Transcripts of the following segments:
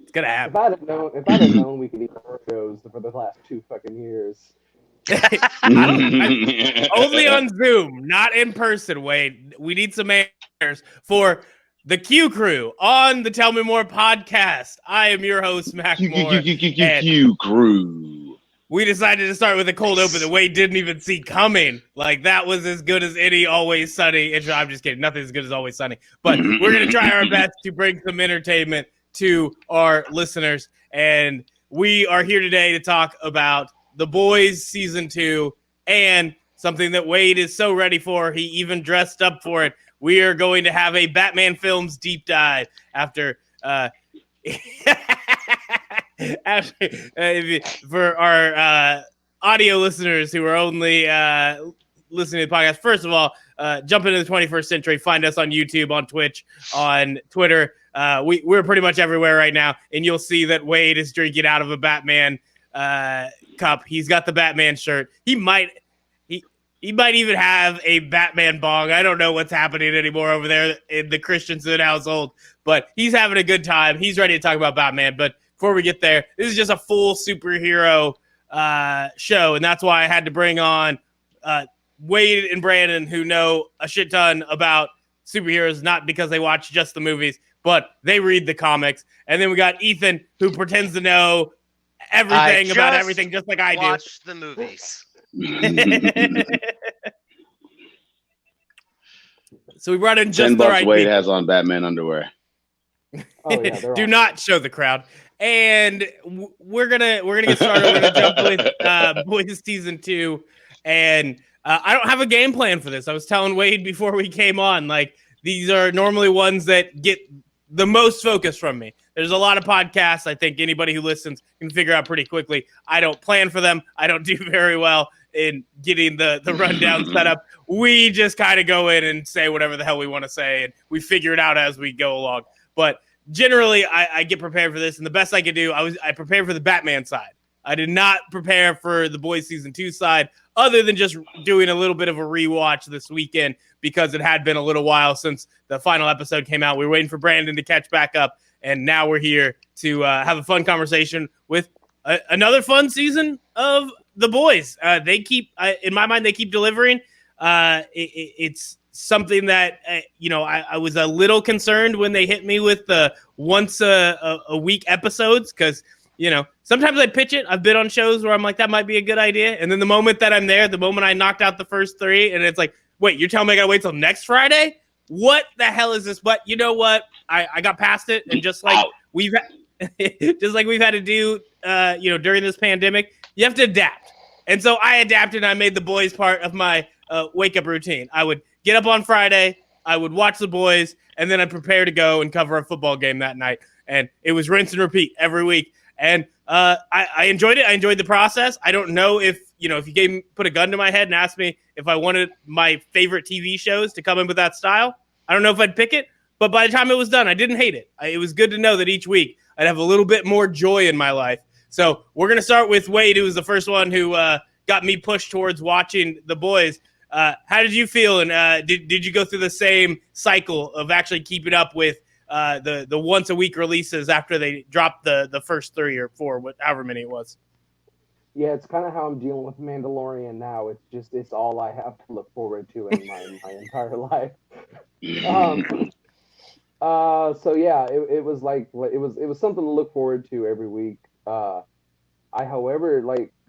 It's gonna If happen. I'd have known we could eat Oreos for the last 2 fucking years. I don't. Only on Zoom, not in person. Wade, we need some answers for the Q Crew on the Tell Me More podcast. I am your host, Mac Moore, and Q crew. we decided to start with a cold open that Wade didn't even see coming. Like, that was as good as any Always Sunny intro. I'm just kidding. Nothing as good as Always Sunny. But we're going to try our best to bring some entertainment to our listeners. And we are here today to talk about The Boys Season 2 and something that Wade is so ready for. He even dressed up for it. We are going to have a Batman Films deep dive after... After, for our audio listeners who are only listening to the podcast, first of all, jump into the 21st century. Find us on YouTube, on Twitch, on Twitter. We're pretty much everywhere right now, and you'll see that Wade is drinking out of a Batman cup. He's got the Batman shirt. He might even have a Batman bong. I don't know what's happening anymore over there in the Christensen household, but he's having a good time. He's ready to talk about Batman, but before we get there, this is just a full superhero show, and that's why I had to bring on Wade and Brandon, who know a shit ton about superheroes, not because they watch just the movies, but they read the comics. And then we got Ethan, who pretends to know everything about everything, just like I do. Watch the movies. So we brought in just $10 the right Wade people. has on Batman underwear. Oh yeah, Do not show the crowd. And we're gonna get started. We're gonna jump with Boys Season 2, and I don't have a game plan for this. I was telling Wade before we came on, like, these are normally ones that get the most focus from me. There's a lot of podcasts I think anybody who listens can figure out pretty quickly. I don't plan for them. I don't do very well in getting the rundown set up. We just kind of go in and say whatever the hell we want to say, and we figure it out as we go along. But generally, I get prepared for this, and the best I could do, I prepared for the Batman side. I did not prepare for the Boys Season 2 side, other than just doing a little bit of a rewatch this weekend because it had been a little while since the final episode came out. We were waiting for Brandon to catch back up, and now we're here to have a fun conversation with another fun season of The Boys. They keep, in my mind, they keep delivering. It's something that, I was a little concerned when they hit me with the once a week episodes, because, sometimes I pitch it. I've been on shows where I'm like, that might be a good idea. And then the moment that I'm there, the moment I knocked out the first 3, and it's like, wait, you're telling me I gotta wait till next Friday? What the hell is this? But you know what? I got past it, and just like we've had to do, during this pandemic, you have to adapt. And so I adapted, and I made The Boys part of my wake-up routine. I would get up on Friday, I would watch The Boys, and then I'd prepare to go and cover a football game that night. And it was rinse and repeat every week. And I enjoyed it. I enjoyed the process. I don't know if you put a gun to my head and asked me if I wanted my favorite TV shows to come in with that style, I don't know if I'd pick it. But by the time it was done, I didn't hate it. It was good to know that each week I'd have a little bit more joy in my life. So we're going to start with Wade, who was the first one who got me pushed towards watching The Boys. How did you feel? And did you go through the same cycle of actually keeping up with the once a week releases after they dropped the first 3 or 4, however many it was? Yeah, it's kind of how I'm dealing with Mandalorian now. It's all I have to look forward to in my entire life. So yeah, it was like it was something to look forward to every week. However,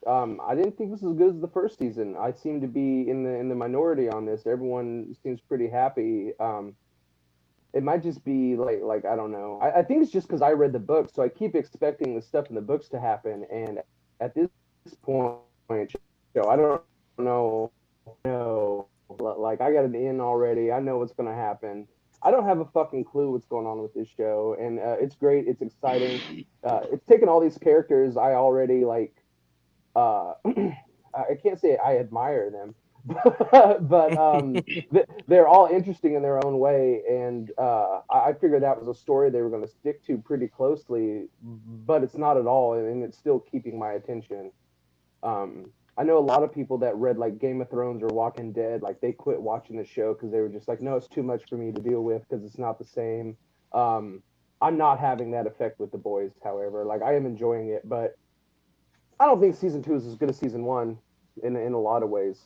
I didn't think this was as good as the first season. I seem to be in the minority on this. Everyone seems pretty happy. It might just be like I don't know. I think it's just because I read the books, so I keep expecting the stuff in the books to happen. And at this point, I don't know. Like, I got it in already. I know what's going to happen. I don't have a fucking clue what's going on with this show, and it's great. It's exciting. It's taken all these characters I already like. I can't say I admire them, but they're all interesting in their own way, and I figured that was a story they were going to stick to pretty closely, but it's not at all, and it's still keeping my attention. I know a lot of people that read like Game of Thrones or Walking Dead, like they quit watching the show because they were just like, no, it's too much for me to deal with because it's not the same. I'm not having that effect with The Boys. However, like I am enjoying it, but I don't think season 2 is as good as season 1 in a lot of ways.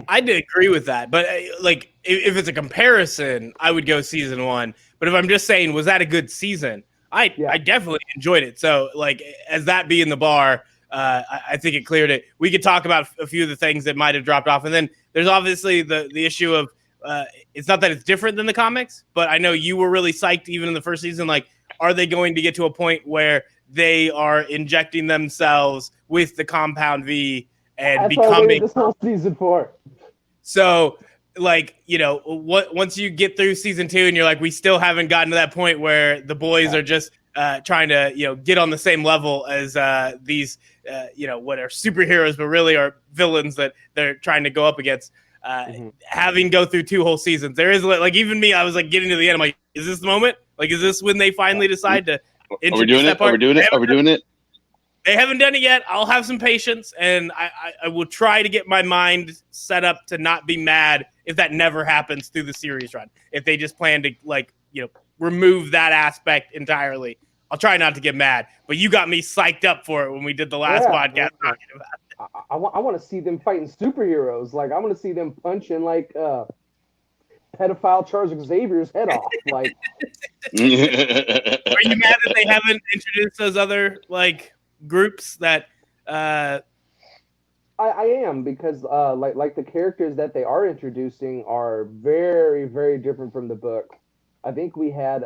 I did agree with that, but like if it's a comparison, I would go season 1. But if I'm just saying, was that a good season? I definitely enjoyed it. So like as that being the bar, I think it cleared it. We could talk about a few of the things that might have dropped off, and then there's obviously the issue of it's not that it's different than the comics, but I know you were really psyched even in the first season. Like, are they going to get to a point where they are injecting themselves with the Compound V and That's all I waited becoming this whole season for. so, like, once you get through season 2 and you're like, we still haven't gotten to that point where the boys are just trying to, get on the same level as these, what are superheroes, but really are villains that they're trying to go up against. Having go through 2 whole seasons, there is like, even me, I was like getting to the end. I'm like, is this the moment? Like, is this when they finally decide to introduce that part? Are we doing it? They haven't done it yet. I'll have some patience, and I will try to get my mind set up to not be mad if that never happens through the series run. If they just plan to, remove that aspect entirely, I'll try not to get mad. But you got me psyched up for it when we did the last podcast talking about it. I want to see them fighting superheroes. Like, I want to see them punching, like, pedophile Charles Xavier's head off. Like, are you mad that they haven't introduced those other, groups that I am, because like the characters that they are introducing are very, very different from the book. I think we had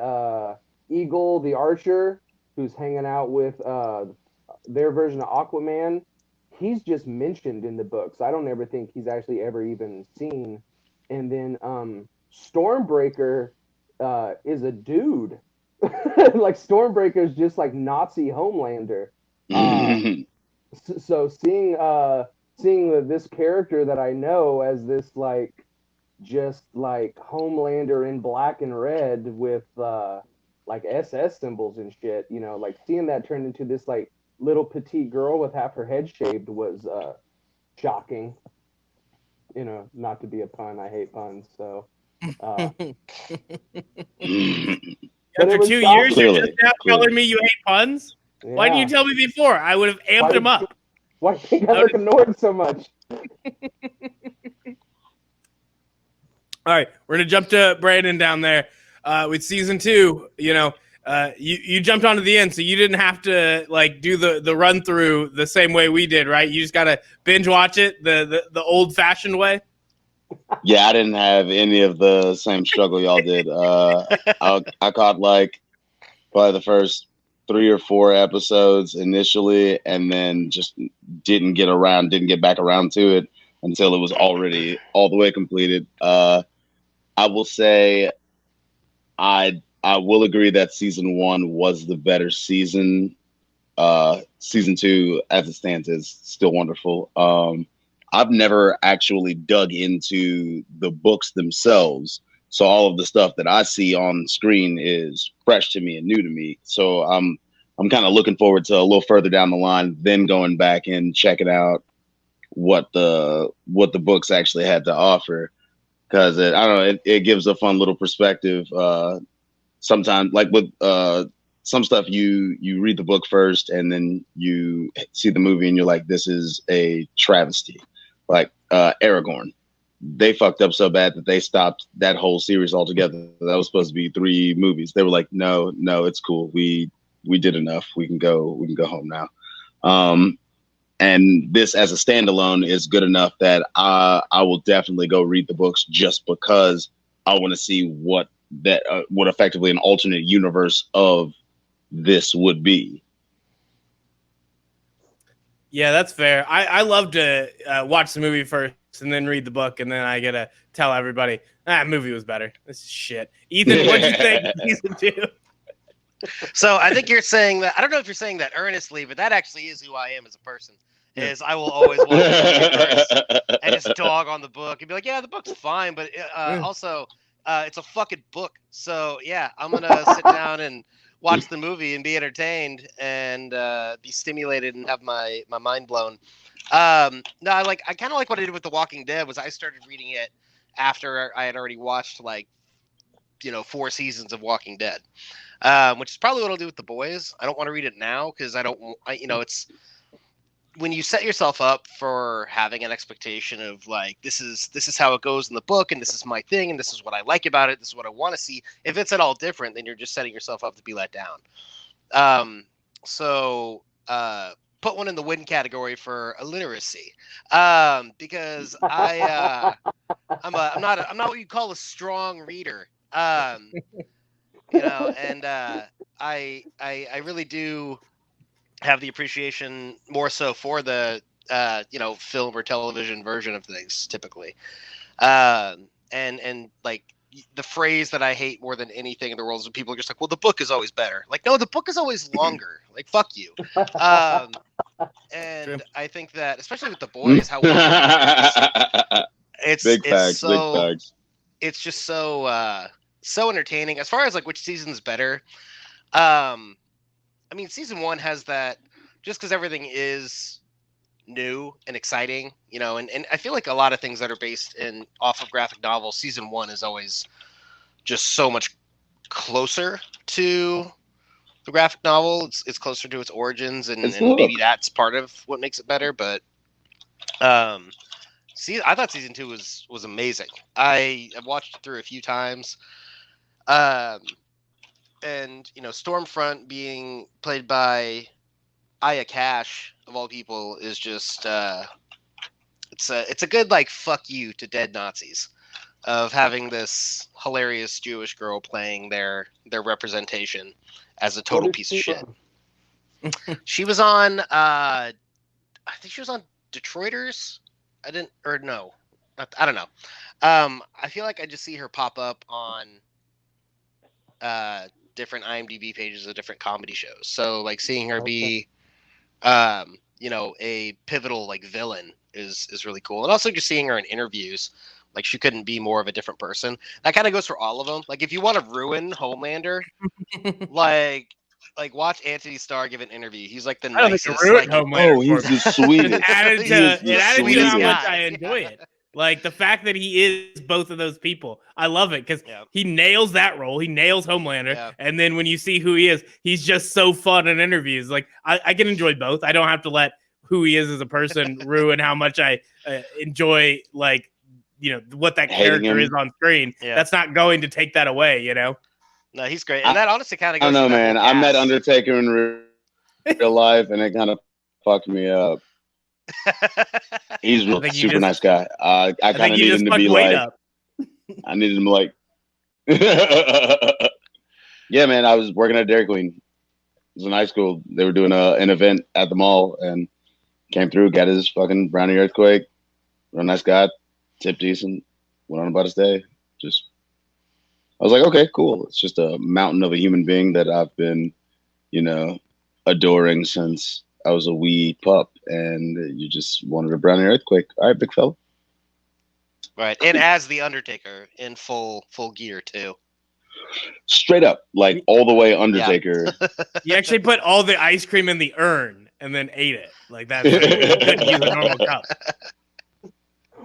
Eagle the Archer, who's hanging out with their version of Aquaman. He's just mentioned in the books. I don't ever think he's actually ever even seen. And then Stormbreaker is a dude. Like, Stormbreaker is just like Nazi Homelander. So seeing this character that I know as this just Homelander in black and red with SS symbols and shit, like seeing that turn into this little petite girl with half her head shaved was shocking. Not to be a pun, I hate puns, so after 2 years you're just now telling me you hate puns? Yeah. Why didn't you tell me before? I would have amped him up. Why do you think I look annoyed so much? All right, we're gonna jump to Brandon down there with season 2. You jumped onto the end, so you didn't have to do the run through the same way we did, right? You just gotta binge watch it the old fashioned way. Yeah, I didn't have any of the same struggle y'all did. I caught probably the first 3 or 4 episodes initially, and then just didn't get back around to it until it was already all the way completed. I will say I will agree that season 1 was the better season. Season 2, as it stands, is still wonderful. I've never actually dug into the books themselves, so all of the stuff that I see on screen is fresh to me and new to me. So I'm kind of looking forward to a little further down the line, then going back and checking out what the books actually had to offer, because I don't know, it gives a fun little perspective. Sometimes, like with some stuff, you read the book first and then you see the movie and you're like, this is a travesty. Like Aragorn, they fucked up so bad that they stopped that whole series altogether. That was supposed to be 3 movies. They were like, no, it's cool. We did enough. We can go home now. And this as a standalone is good enough that I will definitely go read the books, just because I want to see what effectively an alternate universe of this would be. Yeah, that's fair. I love to watch the movie first and then read the book, and then I get to tell everybody, that movie was better. This is shit. Ethan, what'd you think of season 2? So I think you're saying that, I don't know if you're saying that earnestly, but that actually is who I am as a person. Is I will always want to and just dog on the book and be like, yeah, the book's fine, but also it's a fucking book. So yeah, I'm gonna sit down and watch the movie and be entertained and be stimulated and have my mind blown. No, I kind of like what I did with The Walking Dead. Was I started reading it after I had already watched 4 seasons of Walking Dead. which is probably what I'll do with The Boys. I don't want to read it now because it's when you set yourself up for having an expectation of like this is how it goes in the book and this is my thing and this is what I like about it, this is what I want to see. If it's at all different, then you're just setting yourself up to be let down. So put one in the win category for illiteracy, because I'm not what you call a strong reader, and I really do have the appreciation more so for the film or television version of things typically, and like the phrase that I hate more than anything in the world is when people are just like, well, the book is always better. Like, no, the book is always longer. Like, fuck you. And True. I think that, especially with The Boys, how it's big facts. It's just so entertaining. As far as like which season's better, I mean, season 1 has that just because everything is new and exciting, and I feel like a lot of things that are based off of graphic novels, season 1 is always just so much closer to the graphic novel. It's closer to its origins, and maybe that's part of what makes it better. But I thought season 2 was amazing. I watched it through a few times. And Stormfront being played by Aya Cash of all people is just it's a good like fuck you to dead Nazis of having this hilarious Jewish girl playing their representation as a total piece of shit. She was on I think she was on Detroiters. I don't know. I feel like I just see her pop up on different IMDb pages of different comedy shows. So like seeing her be a pivotal like villain is really cool. And also just seeing her in interviews, like she couldn't be more of a different person. That kind of goes for all of them. Like if you want to ruin Homelander, like watch Anthony Starr give an interview. He's like the nicest. Like, oh, he's the sweetest. It added to how much I enjoy it. Like the fact that he is both of those people, I love it because he nails that role. He nails Homelander, and then when you see who he is, he's just so fun in interviews. Like I can enjoy both. I don't have to let who he is as a person ruin how much I enjoy. Like what that character is on screen. Yeah. That's not going to take that away. No, he's great, and that honestly kind of goes. I don't know, man. I met Undertaker in real life, and it kind of fucked me up. He's a super nice guy. I kind of need him to be like. I needed him like. Yeah, man. I was working at Dairy Queen. It was in high school. They were doing an event at the mall and came through, got his fucking brownie earthquake. Real nice guy, tip decent. Went on about his day. I was like, okay, cool. It's just a mountain of a human being that I've been, adoring since I was a wee pup, and you just wanted a brownie earthquake. All right, big fella. Right, and as the Undertaker in full gear too. Straight up, like all the way Undertaker. Yeah. You actually put all the ice cream in the urn and then ate it. Like that's you couldn't use a normal cup.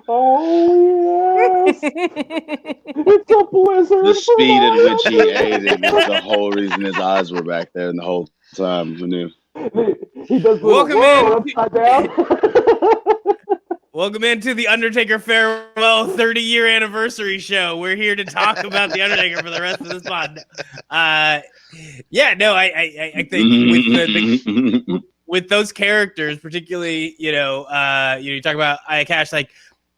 Oh yes, it's a blizzard. The speed at which he ate it was the whole reason his eyes were back there, and the whole time we knew. He does welcome upside down. Welcome into the Undertaker Farewell 30-year anniversary show. We're here to talk about the Undertaker for the rest of this pod. I think with those characters, particularly, you talk about Aya Cash, like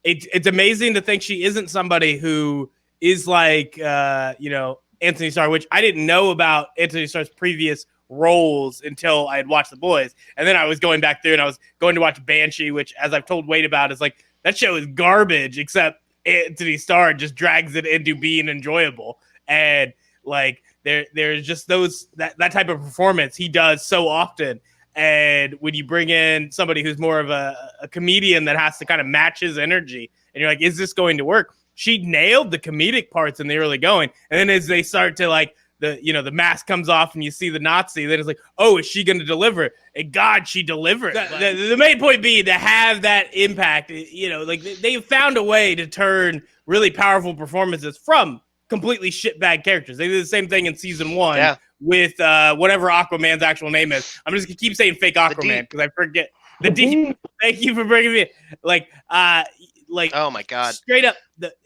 it's amazing to think she isn't somebody who is like, Anthony Starr, which I didn't know about Anthony Starr's previous roles until I had watched The Boys. And then I was going back through and I was going to watch Banshee, which, as I've told Wade about, is like, that show is garbage, except Anthony Starr just drags it into being enjoyable. And like, there's just that type of performance he does so often. And when you bring in somebody who's more of a comedian that has to kind of match his energy, and you're like, is this going to work? She nailed the comedic parts in the early going. And then as they start to like, the mask comes off and you see the Nazi, then it's like, oh, is she going to deliver? And God, she delivered. The main point being to have that impact, like they found a way to turn really powerful performances from completely shitbag characters. They did the same thing in season 1 with whatever Aquaman's actual name is. I'm just gonna keep saying fake Aquaman because I forget the Deep. Thank you for bringing me like oh my god, straight up.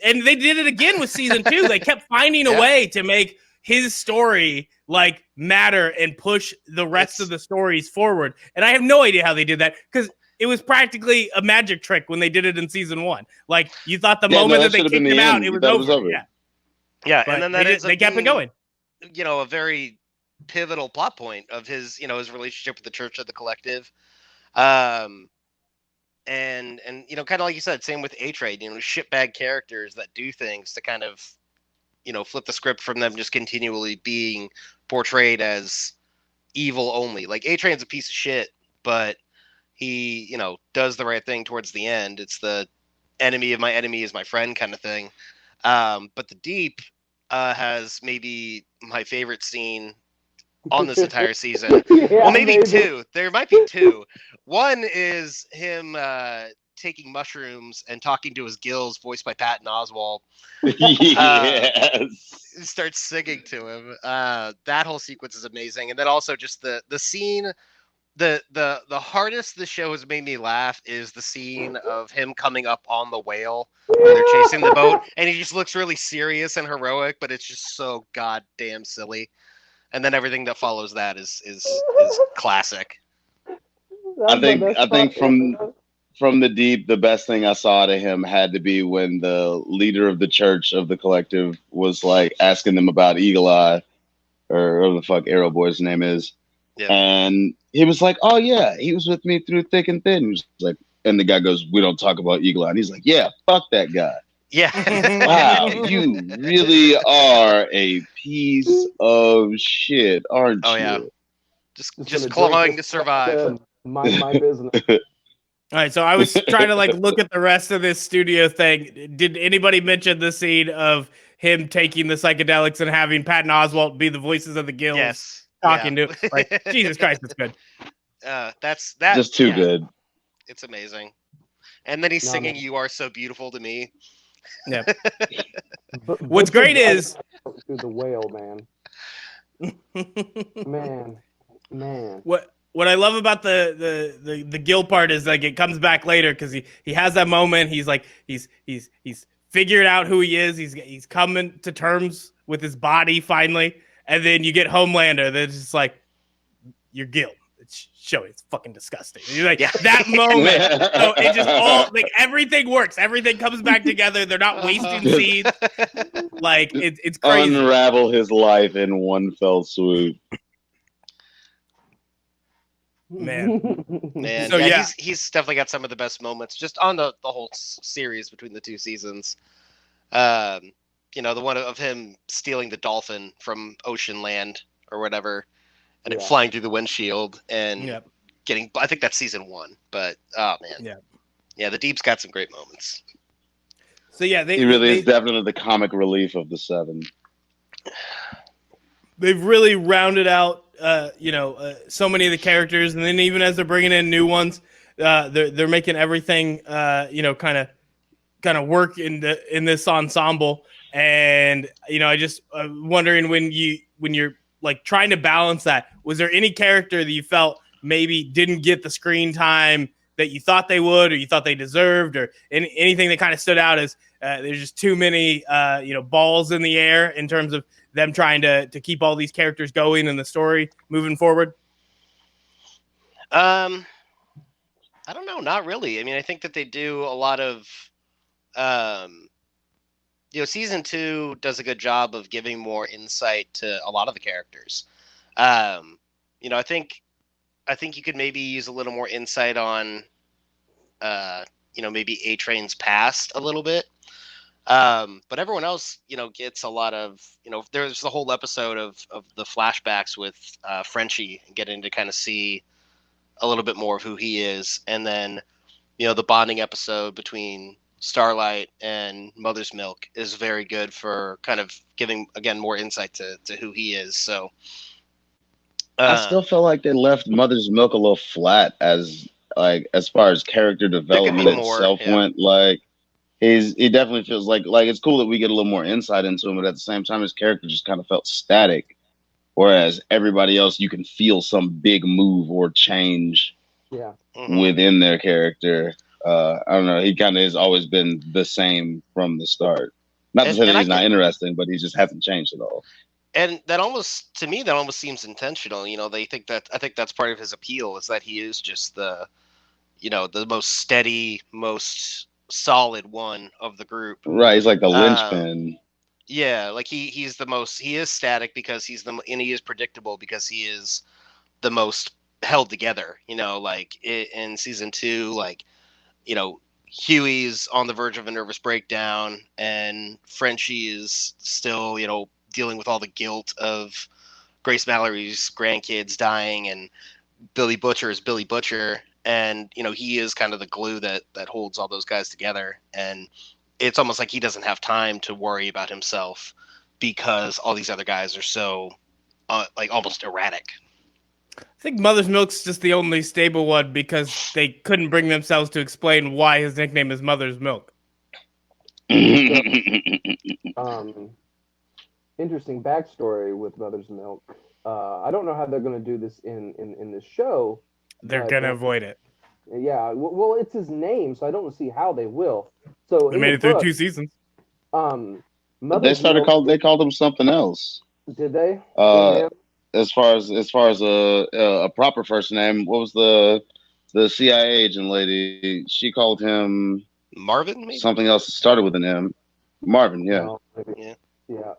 And they did it again with season 2. They kept finding a way to make his story like matter and push the rest of the stories forward. And I have no idea how they did that because it was practically a magic trick when they did it in season 1. Like you thought the moment that they kicked him out, it was over. Yeah, but and then they kept it going. A very pivotal plot point of his, his relationship with the Church of the Collective, and kind of like you said, same with A-Trade. Shitbag characters that do things to kind of, flip the script from them just continually being portrayed as evil only. Like A-Train's a piece of shit, but he, does the right thing towards the end. It's the enemy of my enemy is my friend kind of thing. But the Deep has maybe my favorite scene on this entire season. Well, maybe two. There might be two. One is him taking mushrooms and talking to his gills, voiced by Patton Oswalt. Yes. Starts singing to him. That whole sequence is amazing. And then also just the scene. The hardest the show has made me laugh is the scene of him coming up on the whale when they're chasing the boat, and he just looks really serious and heroic, but it's just so goddamn silly. And then everything that follows that is classic. I think from the Deep, the best thing I saw out of him had to be when the leader of the Church of the Collective was like asking them about Eagle Eye, or whatever the fuck Arrow Boy's name is. Yeah. And he was like, "Oh yeah, he was with me through thick and thin." He was like, and the guy goes, "We don't talk about Eagle Eye." And he's like, "Yeah, fuck that guy." Yeah. Wow, you really are a piece of shit, aren't you? Oh yeah. Just clawing to survive. Mind my business. All right, so I was trying to look at the rest of this studio thing. Did anybody mention the scene of him taking the psychedelics and having Patton Oswalt be the voices of the guilds? Yes. Talking to Jesus Christ, it's good. That's just too good. It's amazing. And then he's singing "You Are So Beautiful to Me." Yeah. What's great is the whale, man. What I love about the guild part is it comes back later because he has that moment. He's he's figured out who he is. He's coming to terms with his body finally. And then you get Homelander that's just like, your guild. It's showing. It's fucking disgusting. And you're like, that moment. So it just all, everything works. Everything comes back together. They're not wasting seeds. It's crazy. Unravel his life in one fell swoop. Man. So he's definitely got some of the best moments just on the whole series between the two seasons. The one of him stealing the dolphin from Ocean Land or whatever, and it flying through the windshield and getting. I think that's season 1, but oh man, the Deep's got some great moments. So he is definitely the comic relief of the 7. They've really rounded out, so many of the characters, and then even as they're bringing in new ones, they're making everything, kind of work in this ensemble. And I just wondering when you're trying to balance that, was there any character that you felt maybe didn't get the screen time that you thought they would, or you thought they deserved, or anything that kind of stood out as there's just too many balls in the air in terms of them trying to keep all these characters going and the story moving forward? I don't know, not really. I mean, I think that they do a lot of season 2 does a good job of giving more insight to a lot of the characters. I think you could maybe use a little more insight on, maybe A-Train's past a little bit. But everyone else, gets a lot of, there's the whole episode of the flashbacks with Frenchie and getting to kind of see a little bit more of who he is. And then, the bonding episode between Starlight and Mother's Milk is very good for kind of giving, again, more insight to who he is. So I still feel like they left Mother's Milk a little flat as far as character development itself went. He definitely feels like it's cool that we get a little more insight into him, but at the same time his character just kind of felt static. Whereas everybody else, you can feel some big move or change within their character. I don't know. He kind of has always been the same from the start. Not to say that he's not interesting, but he just hasn't changed at all. And that almost, to me, that almost seems intentional. You know, I think that's part of his appeal is that he is just the most steady, most solid one of the group. Right. He's like the linchpin. Yeah, like he is static because and he is predictable because he is the most held together, like in season 2, like, Huey's on the verge of a nervous breakdown and Frenchie is still, dealing with all the guilt of Grace Mallory's grandkids dying, and Billy Butcher is Billy Butcher. And, he is kind of the glue that holds all those guys together. And it's almost like he doesn't have time to worry about himself because all these other guys are so like almost erratic. I think Mother's Milk's just the only stable one because they couldn't bring themselves to explain why his nickname is Mother's Milk. Interesting backstory with Mother's Milk. I don't know how they're going to do this in this show. They're going to avoid it. Yeah, well, it's his name, so I don't see how they will. So they made it through 2 seasons. They called him something else. Did they? As far as a proper first name, what was the CIA agent lady? She called him Marvin. Maybe? Something else that started with an M. Marvin, yeah. No, yeah.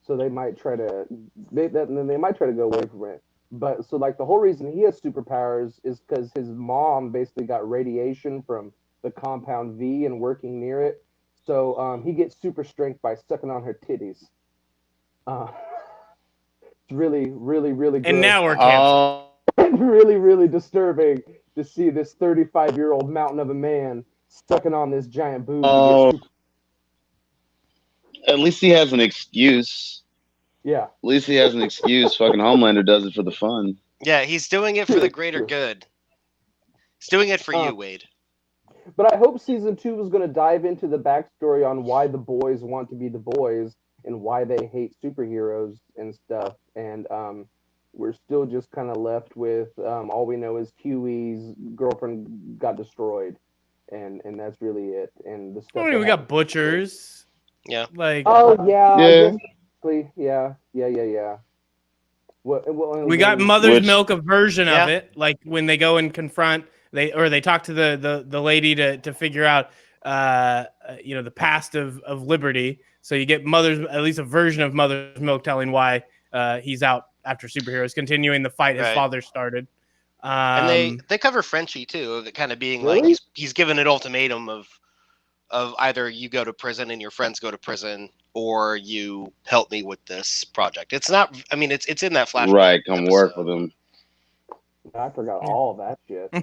So they might try to go away from it. But so like the whole reason he has superpowers is because his mom basically got radiation from the compound V and working near it. So he gets super strength by sucking on her titties. It's really, really, really good. And now we're canceled. Really, really disturbing to see this 35-year-old mountain of a man sucking on this giant boob. At least he has an excuse. Yeah. At least he has an excuse. Fucking Homelander does it for the fun. Yeah, he's doing it for the greater good. He's doing it for you, Wade. But I hope season 2 is going to dive into the backstory on why the boys want to be the boys and why they hate superheroes and stuff. And we're still just kind of left with all we know is Huey's girlfriend got destroyed, and that's really it. And the stuff. We got butchers. Yeah. Like. Oh yeah. Yeah. We got Mother's Milk, a version of it, like when they go and confront they talk to the lady to figure out the past of Liberty. So you get at least a version of Mother's Milk telling why he's out after superheroes, continuing the fight his father started. And they cover Frenchie too, of it kind of being like he's given an ultimatum of either you go to prison and your friends go to prison, or you help me with this project. It's not. I mean, it's in that flashback. Right, come work with him. I forgot all of that shit.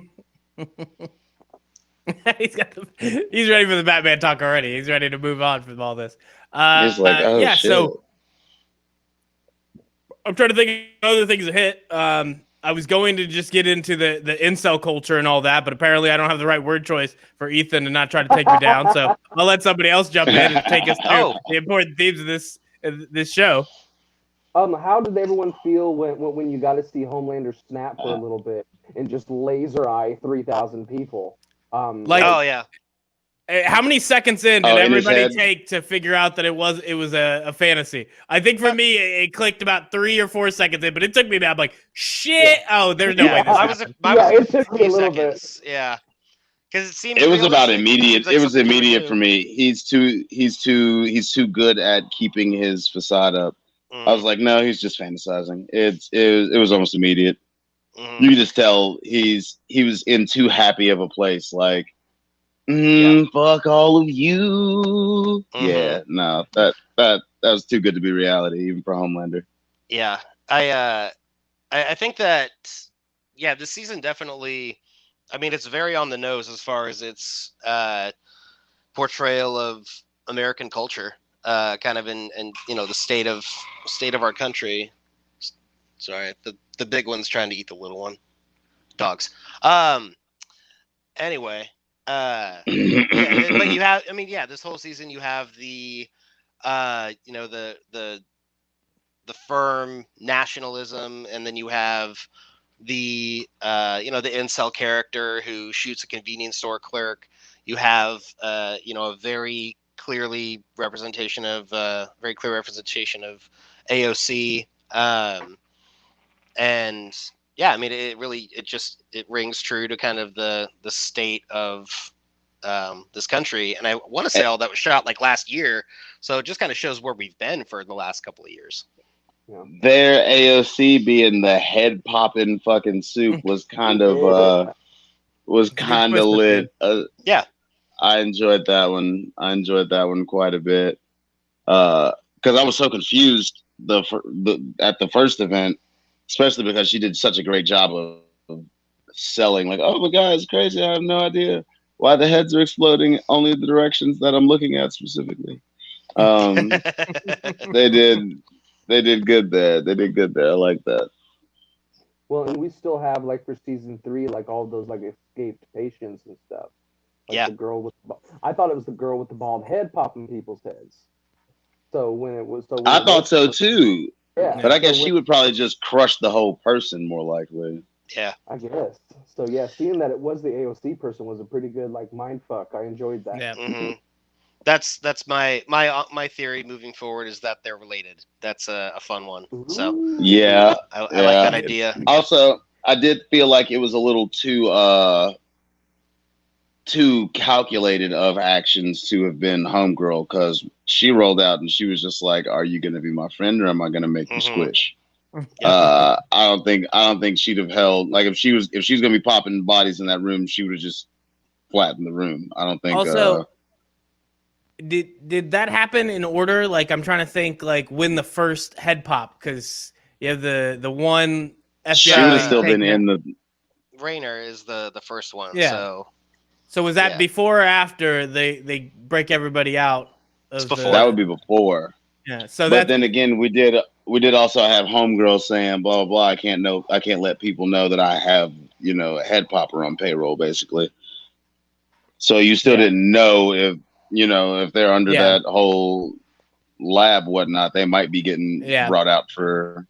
He's ready for the Batman talk already. He's ready to move on from all this. He's like, shit. So I'm trying to think of other things that hit. I was going to just get into the incel culture and all that, but apparently I don't have the right word choice for Ethan to not try to take me down. So I'll let somebody else jump in and take us through the important themes of this show. How did everyone feel when you got to see Homelander snap for a little bit and just laser eye 3,000 people? Oh yeah. How many seconds in did everybody take to figure out that it was a fantasy? I think for me, it clicked about 3 or 4 seconds in, but it took me about like, shit. Oh, there's no way. It took me a little bit. Yeah, because it seemed. It was about immediate. It was immediate for me. He's too good at keeping his facade up. I was like, no, he's just fantasizing. It was almost immediate. You could just tell he was in too happy of a place. Like. Fuck all of you. Yeah, no, that was too good to be reality, even for Homelander. Yeah, I think that this season definitely. I mean, it's very on the nose as far as its portrayal of American culture, kind of in the state of our country. Sorry, the big one's trying to eat the little one. Dogs. Anyway. But you have, this whole season you have the firm nationalism, and then you have the the incel character who shoots a convenience store clerk. You have a very clear representation of AOC, and yeah, I mean it rings true to kind of the state of this country. And I want to say all that was shot like last year, so it just kind of shows where we've been for the last couple of years. Yeah. Their AOC being the head popping fucking soup was kind of lit. Yeah, I enjoyed that one. Quite a bit because I was so confused at the first event, especially because she did such a great job of selling. Like, oh my god, it's crazy! I have no idea why the heads are exploding only the directions that I'm looking at specifically. They did good there. I like that. Well, and we still have like for season 3, like all those like escaped patients and stuff. Like yeah. the girl with I thought it was the girl with the bald head popping people's heads. So when it was, I thought so too. Yeah, but I guess she would probably just crush the whole person more likely. Yeah, I guess. So yeah, seeing that it was the AOC person was a pretty good like mind fuck. I enjoyed that. Yeah. Mm-hmm. That's my theory moving forward is that they're related. That's a fun one. So yeah, I like that idea. Also, I did feel like it was a little too calculated of actions to have been homegirl, because she rolled out and she was just like, "Are you going to be my friend or am I going to make you squish?" I don't think she'd have held, like if she was going to be popping bodies in that room, she would have just flattened the room. I don't think. Also, did that happen in order? Like I'm trying to think, like when the first head pop, because you have the one FBI. She would have still been in the. Rainer is the first one. Yeah. So was that before or after they break everybody out? Before. That would be before. Yeah. So but then again, we did also have homegirls saying blah blah blah. I can't let people know that I have a head popper on payroll, basically. So you still didn't know if they're under that whole lab whatnot, they might be getting brought out for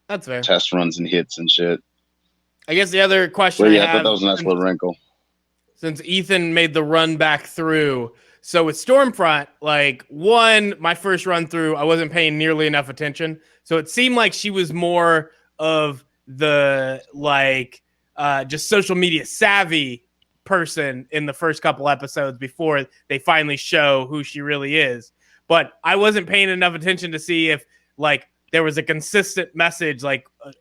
that's fair test runs and hits and shit. I guess the other question I thought that was a nice little wrinkle. Since Ethan made the run back through, so with Stormfront, like my first run through, I wasn't paying nearly enough attention. So it seemed like she was more of the just social media savvy person in the first couple episodes before they finally show who she really is. But I wasn't paying enough attention to see if there was a consistent message.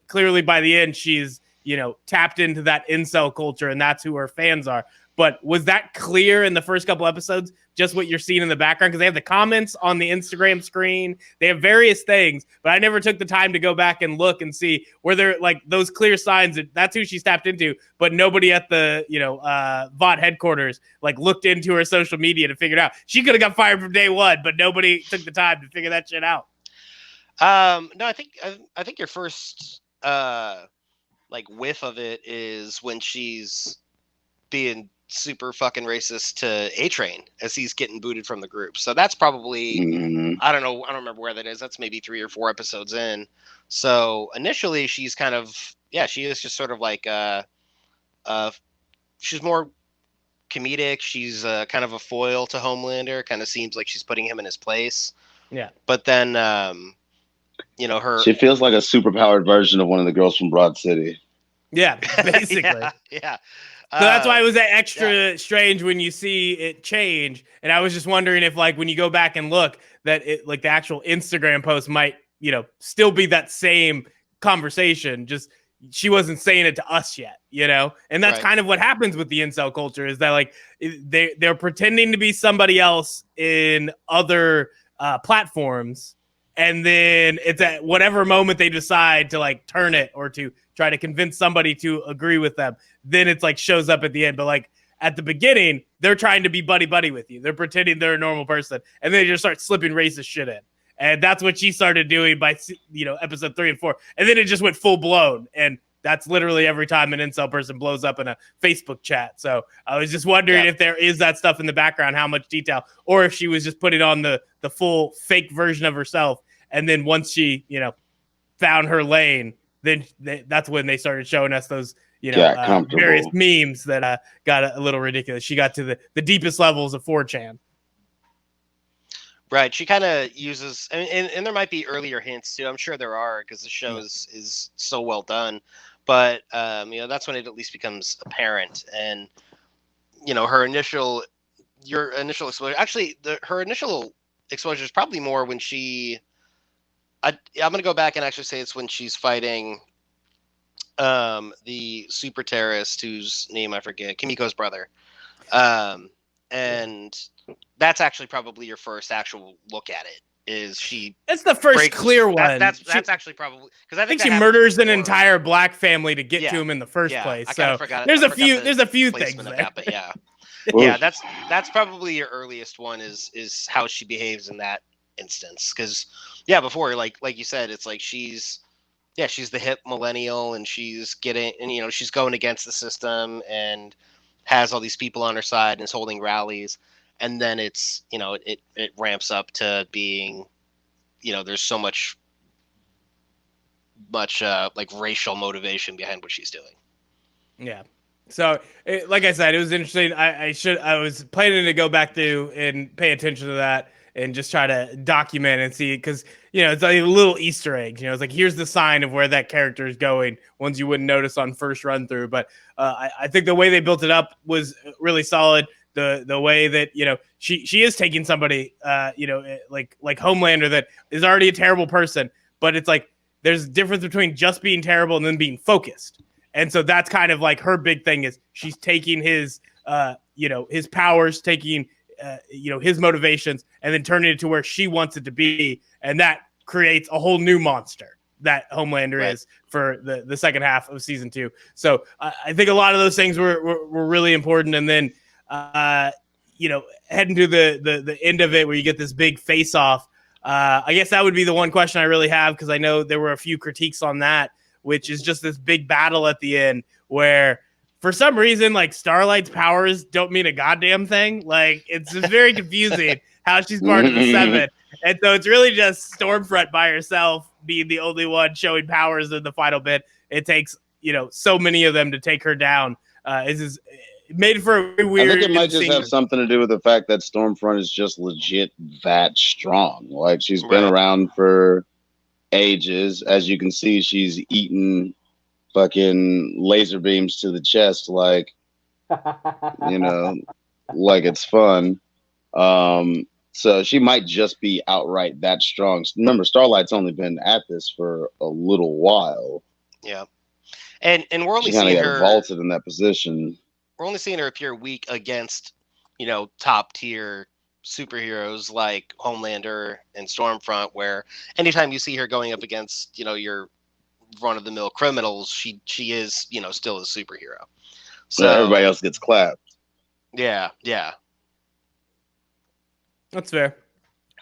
Clearly by the end, she's tapped into that incel culture and that's who her fans are. But was that clear in the first couple episodes, just what you're seeing in the background? Because they have the comments on the Instagram screen. They have various things, but I never took the time to go back and look and see were there those clear signs that that's who she's tapped into, but nobody at the, VOD headquarters, looked into her social media to figure it out. She could have got fired from day one, but nobody took the time to figure that shit out. No, I think your first, whiff of it is when she's being super fucking racist to A-Train as he's getting booted from the group. So that's probably I don't know, I don't remember where that is. That's maybe 3 or 4 episodes in. So initially she's kind of she is just sort of she's more comedic. She's kind of a foil to Homelander. Kind of seems like she's putting him in his place. Yeah. But then she feels like a superpowered version of one of the girls from Broad City. Yeah, basically. yeah. So that's why it was extra strange when you see it change. And I was just wondering if, when you go back and look, that it, the actual Instagram post might, still be that same conversation. Just she wasn't saying it to us yet, And that's kind of what happens with the incel culture is that, they're pretending to be somebody else in other platforms. And then it's at whatever moment they decide to turn it or to try to convince somebody to agree with them, then it's shows up at the end. But at the beginning, they're trying to be buddy with you. They're pretending they're a normal person, and then they just start slipping racist shit in. And that's what she started doing by episode 3 and 4, and then it just went full blown. And that's literally every time an incel person blows up in a Facebook chat. So I was just wondering if there is that stuff in the background, how much detail, or if she was just putting on the full fake version of herself. And then once she, found her lane, then that's when they started showing us those, comfortable. various memes that got a little ridiculous. She got to the deepest levels of 4chan. Right. She kind of uses, and there might be earlier hints too. I'm sure there are because the show is so well done. But that's when it at least becomes apparent. And her initial exposure. Actually, her initial exposure is probably more when I'm going to go back and actually say it's when she's fighting the super terrorist whose name I forget, Kimiko's brother. And that's actually probably your first actual look at it. It's the first clear one. That's actually probably because I think she murders an entire black family to get to him in the first place. I so forgot, there's a few things there. That, but yeah, that's probably your earliest one is how she behaves in that instance. Because before like you said, it's like she's the hip millennial and she's getting and she's going against the system and has all these people on her side and is holding rallies. And then it's, it ramps up to being, there's so much like racial motivation behind what she's doing. Yeah. So like I said, it was interesting. I was planning to go back through and pay attention to that and just try to document and see, because, it's like little Easter eggs, it's like, here's the sign of where that character is going, ones you wouldn't notice on first run through. But I think the way they built it up was really solid. The way that she is taking somebody like Homelander that is already a terrible person, but it's like there's a difference between just being terrible and then being focused. And so that's kind of like her big thing is she's taking his his powers, taking his motivations, and then turning it to where she wants it to be, and that creates a whole new monster that Homelander is for the second half of season 2. So I think a lot of those things were really important. And then heading to the end of it where you get this big face off. I guess that would be the one question I really have, because I know there were a few critiques on that, which is just this big battle at the end where for some reason, like, Starlight's powers don't mean a goddamn thing. Like, it's just very confusing how she's part of the 7. And so it's really just Stormfront by herself being the only one showing powers in the final bit. It takes, so many of them to take her down. It made for a weird. I think it might just have something to do with the fact that Stormfront is just legit that strong. Like, she's been around for ages. As you can see, she's eaten fucking laser beams to the chest, like, like it's fun. So she might just be outright that strong. Remember, Starlight's only been at this for a little while. Yeah, and we're only seeing her vaulted in that position. We're only seeing her appear weak against, top tier superheroes like Homelander and Stormfront, where anytime you see her going up against, your run-of-the-mill criminals, she is, still a superhero. So everybody else gets clapped. Yeah. That's fair.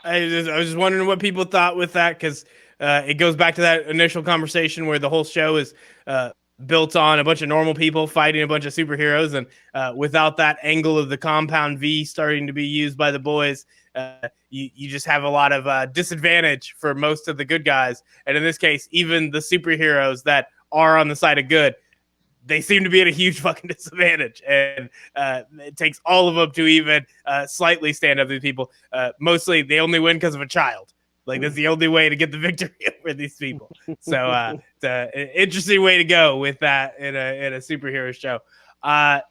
I was just wondering what people thought with that, because it goes back to that initial conversation where the whole show is built on a bunch of normal people fighting a bunch of superheroes, and without that angle of the compound V starting to be used by the boys, you just have a lot of disadvantage for most of the good guys. And in this case, even the superheroes that are on the side of good, they seem to be at a huge fucking disadvantage. And it takes all of them to even slightly stand up to people. Mostly they only win because of a child. Like, that's the only way to get the victory over these people. So it's an interesting way to go with that in a superhero show.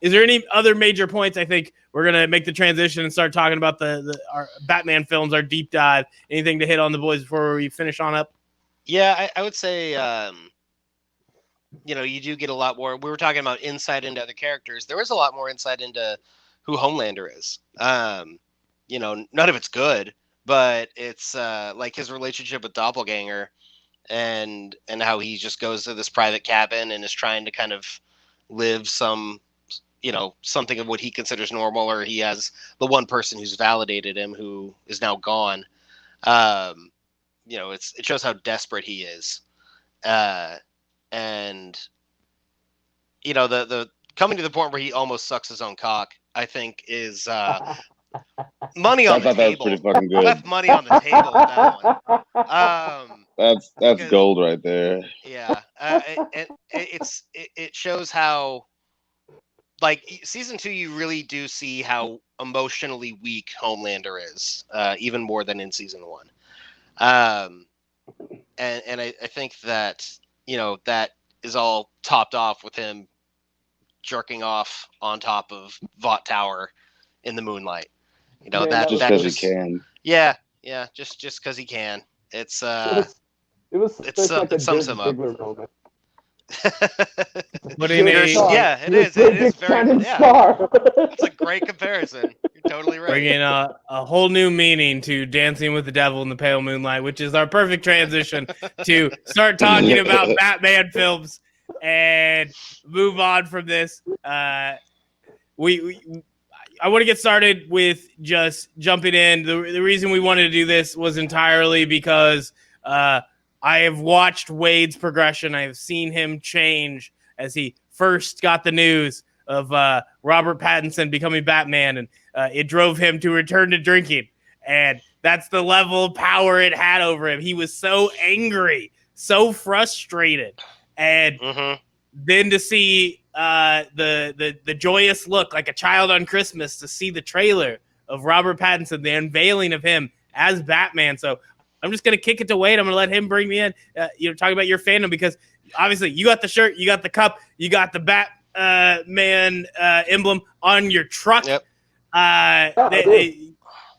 Is there any other major points? I think we're going to make the transition and start talking about our Batman films, our deep dive. Anything to hit on the boys before we finish on up? Yeah, I would say, you do get a lot more. We were talking about insight into other characters. There is a lot more insight into who Homelander is. None of it's good, but it's like his relationship with Doppelganger and how he just goes to this private cabin and is trying to kind of live something of what he considers normal, or he has the one person who's validated him who is now gone. It shows how desperate he is. And the coming to the point where he almost sucks his own cock, I think, is money on the table. That was pretty fucking good. Left money on the table with that one. That's Because- gold right there. Yeah, it shows how, like, season 2, you really do see how emotionally weak Homelander is, even more than in season 1. And I think that, that is all topped off with him jerking off on top of Vought Tower in the moonlight. Man, that Just that because he just can. yeah, just because he can. it was such like a it sums Dirk him up. Diggler moment. Putting Dirk a Star. Yeah, it You're is. a It big is very. shining Yeah, star. it's a great comparison. You're totally right. bringing a whole new meaning to Dancing with the Devil in the Pale Moonlight, which is our perfect transition to start talking about Batman films and move on from this. I want to get started with just jumping in. The reason we wanted to do this was entirely because I have watched Wade's progression. I have seen him change as he first got the news of Robert Pattinson becoming Batman, and it drove him to return to drinking. And that's the level of power it had over him. He was so angry, so frustrated. And then to see the joyous look like a child on Christmas, to see the trailer of Robert Pattinson, the unveiling of him as Batman. So I'm just going to kick it to Wade. I'm going to let him bring me in, talk about your fandom, because obviously you got the shirt, you got the cup, you got the Batman emblem on your truck. Yep.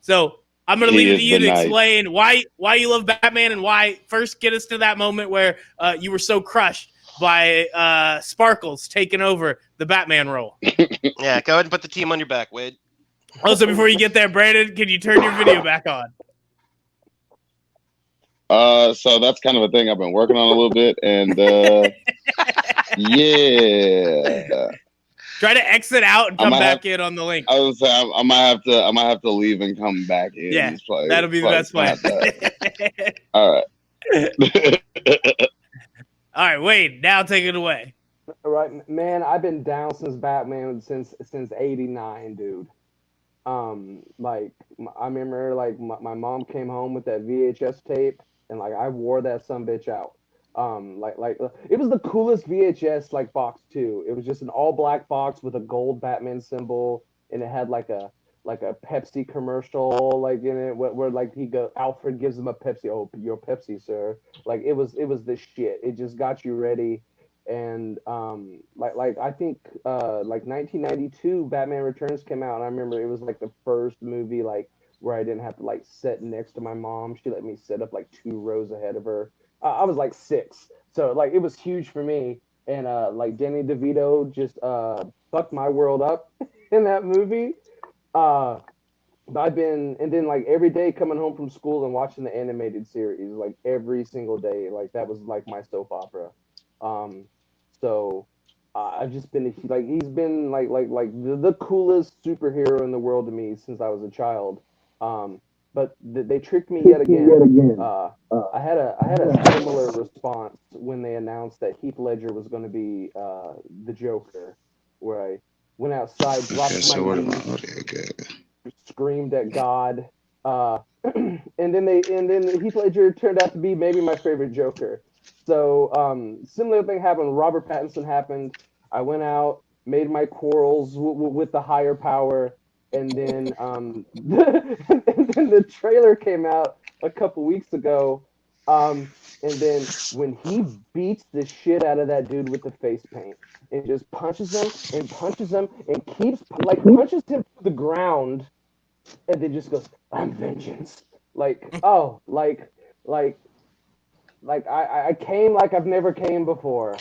So I'm going to leave it to you to Knight. explain why you love Batman, and why first get us to that moment where you were so crushed by Sparkles taking over the Batman role. Yeah, go ahead and put the team on your back, Wade. Also, before you get there, Brandon, can you turn your video back on? So that's kind of a thing I've been working on a little bit, and yeah. Try to exit out and come back in on the link. I was saying I might have to leave and come back in. Yeah, that'll be the best plan. All right. All right, Wade, now take it away. Right, man. I've been down since Batman since '89, dude. Like I remember, like my mom came home with that VHS tape, and like I wore that sumbitch out. Like it was the coolest VHS like box too. It was just an all black box with a gold Batman symbol, and it had like a Pepsi commercial like in it where like Alfred gives him a Pepsi. Oh, your Pepsi, sir. Like it was the shit. It just got you ready. And like I think like 1992 Batman Returns came out, and I remember it was like the first movie like where I didn't have to like sit next to my mom. She let me sit up like 2 rows ahead of her. I was like 6, so like it was huge for me. And like Danny DeVito just fucked my world up in that movie. And then like every day coming home from school and watching the animated series, like every single day, like that was like my soap opera. So I've just been like he's been like the coolest superhero in the world to me since I was a child. But they tricked me yet again. I had a similar response when they announced that Heath Ledger was going to be the Joker, where I went outside, dropped my knees, screamed at God, and then Heath Ledger turned out to be maybe my favorite Joker. So similar thing happened. Robert Pattinson happened. I went out, made my quarrels with the higher power, and then and then the trailer came out a couple weeks ago. And then when he beats the shit out of that dude with the face paint and just punches him and keeps like punches him to the ground, and then just goes, "I'm vengeance." Like I came like I've never came before.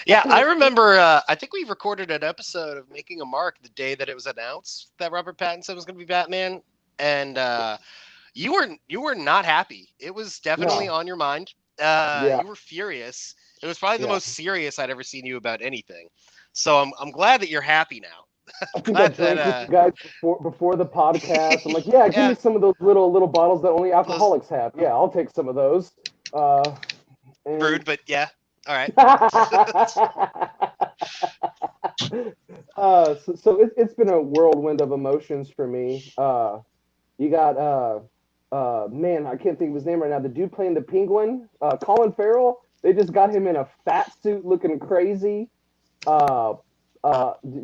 Yeah, I remember. I think we recorded an episode of Making a Mark the day that it was announced that Robert Pattinson was going to be Batman, and you were not happy. It was definitely on your mind. You were furious. It was probably the most serious I'd ever seen you about anything. So I'm glad that you're happy now. I think I drank with you guys before the podcast. I'm like, give me some of those little bottles that only alcoholics have. Yeah, I'll take some of those. Rude, but yeah. All right. So it's been a whirlwind of emotions for me. You got man, I can't think of his name right now. The dude playing the Penguin, Colin Farrell. They just got him in a fat suit, looking crazy. Uh,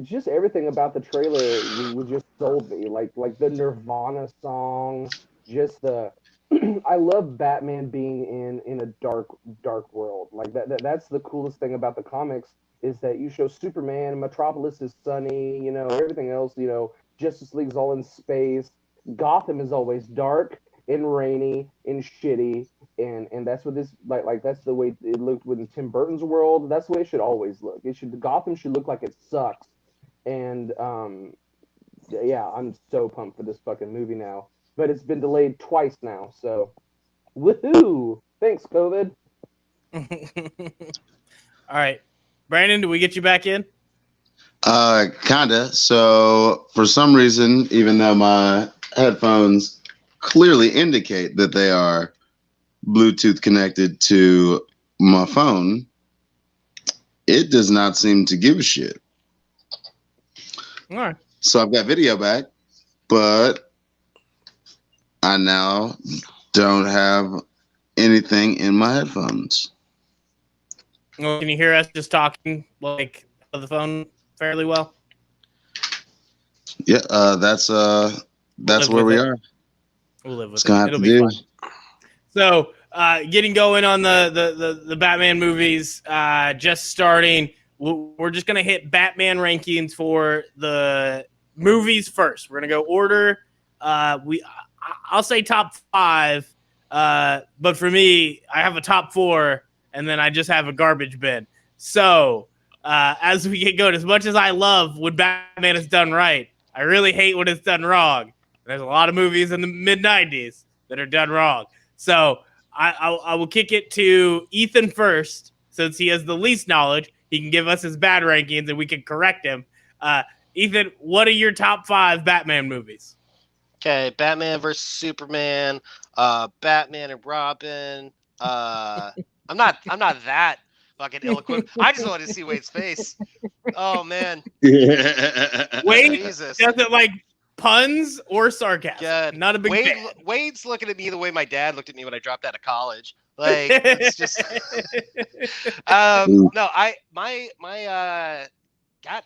just everything about the trailer was just sold me. Like the Nirvana song, just the. I love Batman being in a dark world. Like that's the coolest thing about the comics is that you show Superman, Metropolis is sunny, everything else, Justice League's all in space. Gotham is always dark and rainy and shitty, and that's what this like that's the way it looked within Tim Burton's world. That's the way it should always look. Gotham should look like it sucks. And yeah, I'm so pumped for this fucking movie now. But it's been delayed twice now, so woohoo! Thanks, COVID. All right, Brandon, do we get you back in? Kinda. So for some reason, even though my headphones clearly indicate that they are Bluetooth connected to my phone, it does not seem to give a shit. All right. So I've got video back, but I now don't have anything in my headphones. Well, can you hear us just talking like on the phone fairly well? Yeah, that's where we are. We'll live with It's gonna have It'll to be do. fine. So, getting going on the Batman movies, just starting. We're just gonna hit Batman rankings for the movies first. We're gonna go order. I'll say top 5, but for me, I have a top 4, and then I just have a garbage bin. So, as we get going, as much as I love when Batman is done right, I really hate when it's done wrong. There's a lot of movies in the mid-90s that are done wrong. So I will kick it to Ethan first, since he has the least knowledge. He can give us his bad rankings, and we can correct him. Ethan, what are your top 5 Batman movies? Okay, Batman versus Superman, Batman and Robin. I'm not that fucking ill-equipped. I just wanted to see Wade's face. Oh man, Wade Jesus. doesn't like puns or sarcasm. God. Not a big fan. Wade's looking at me the way my dad looked at me when I dropped out of college. Like it's just no,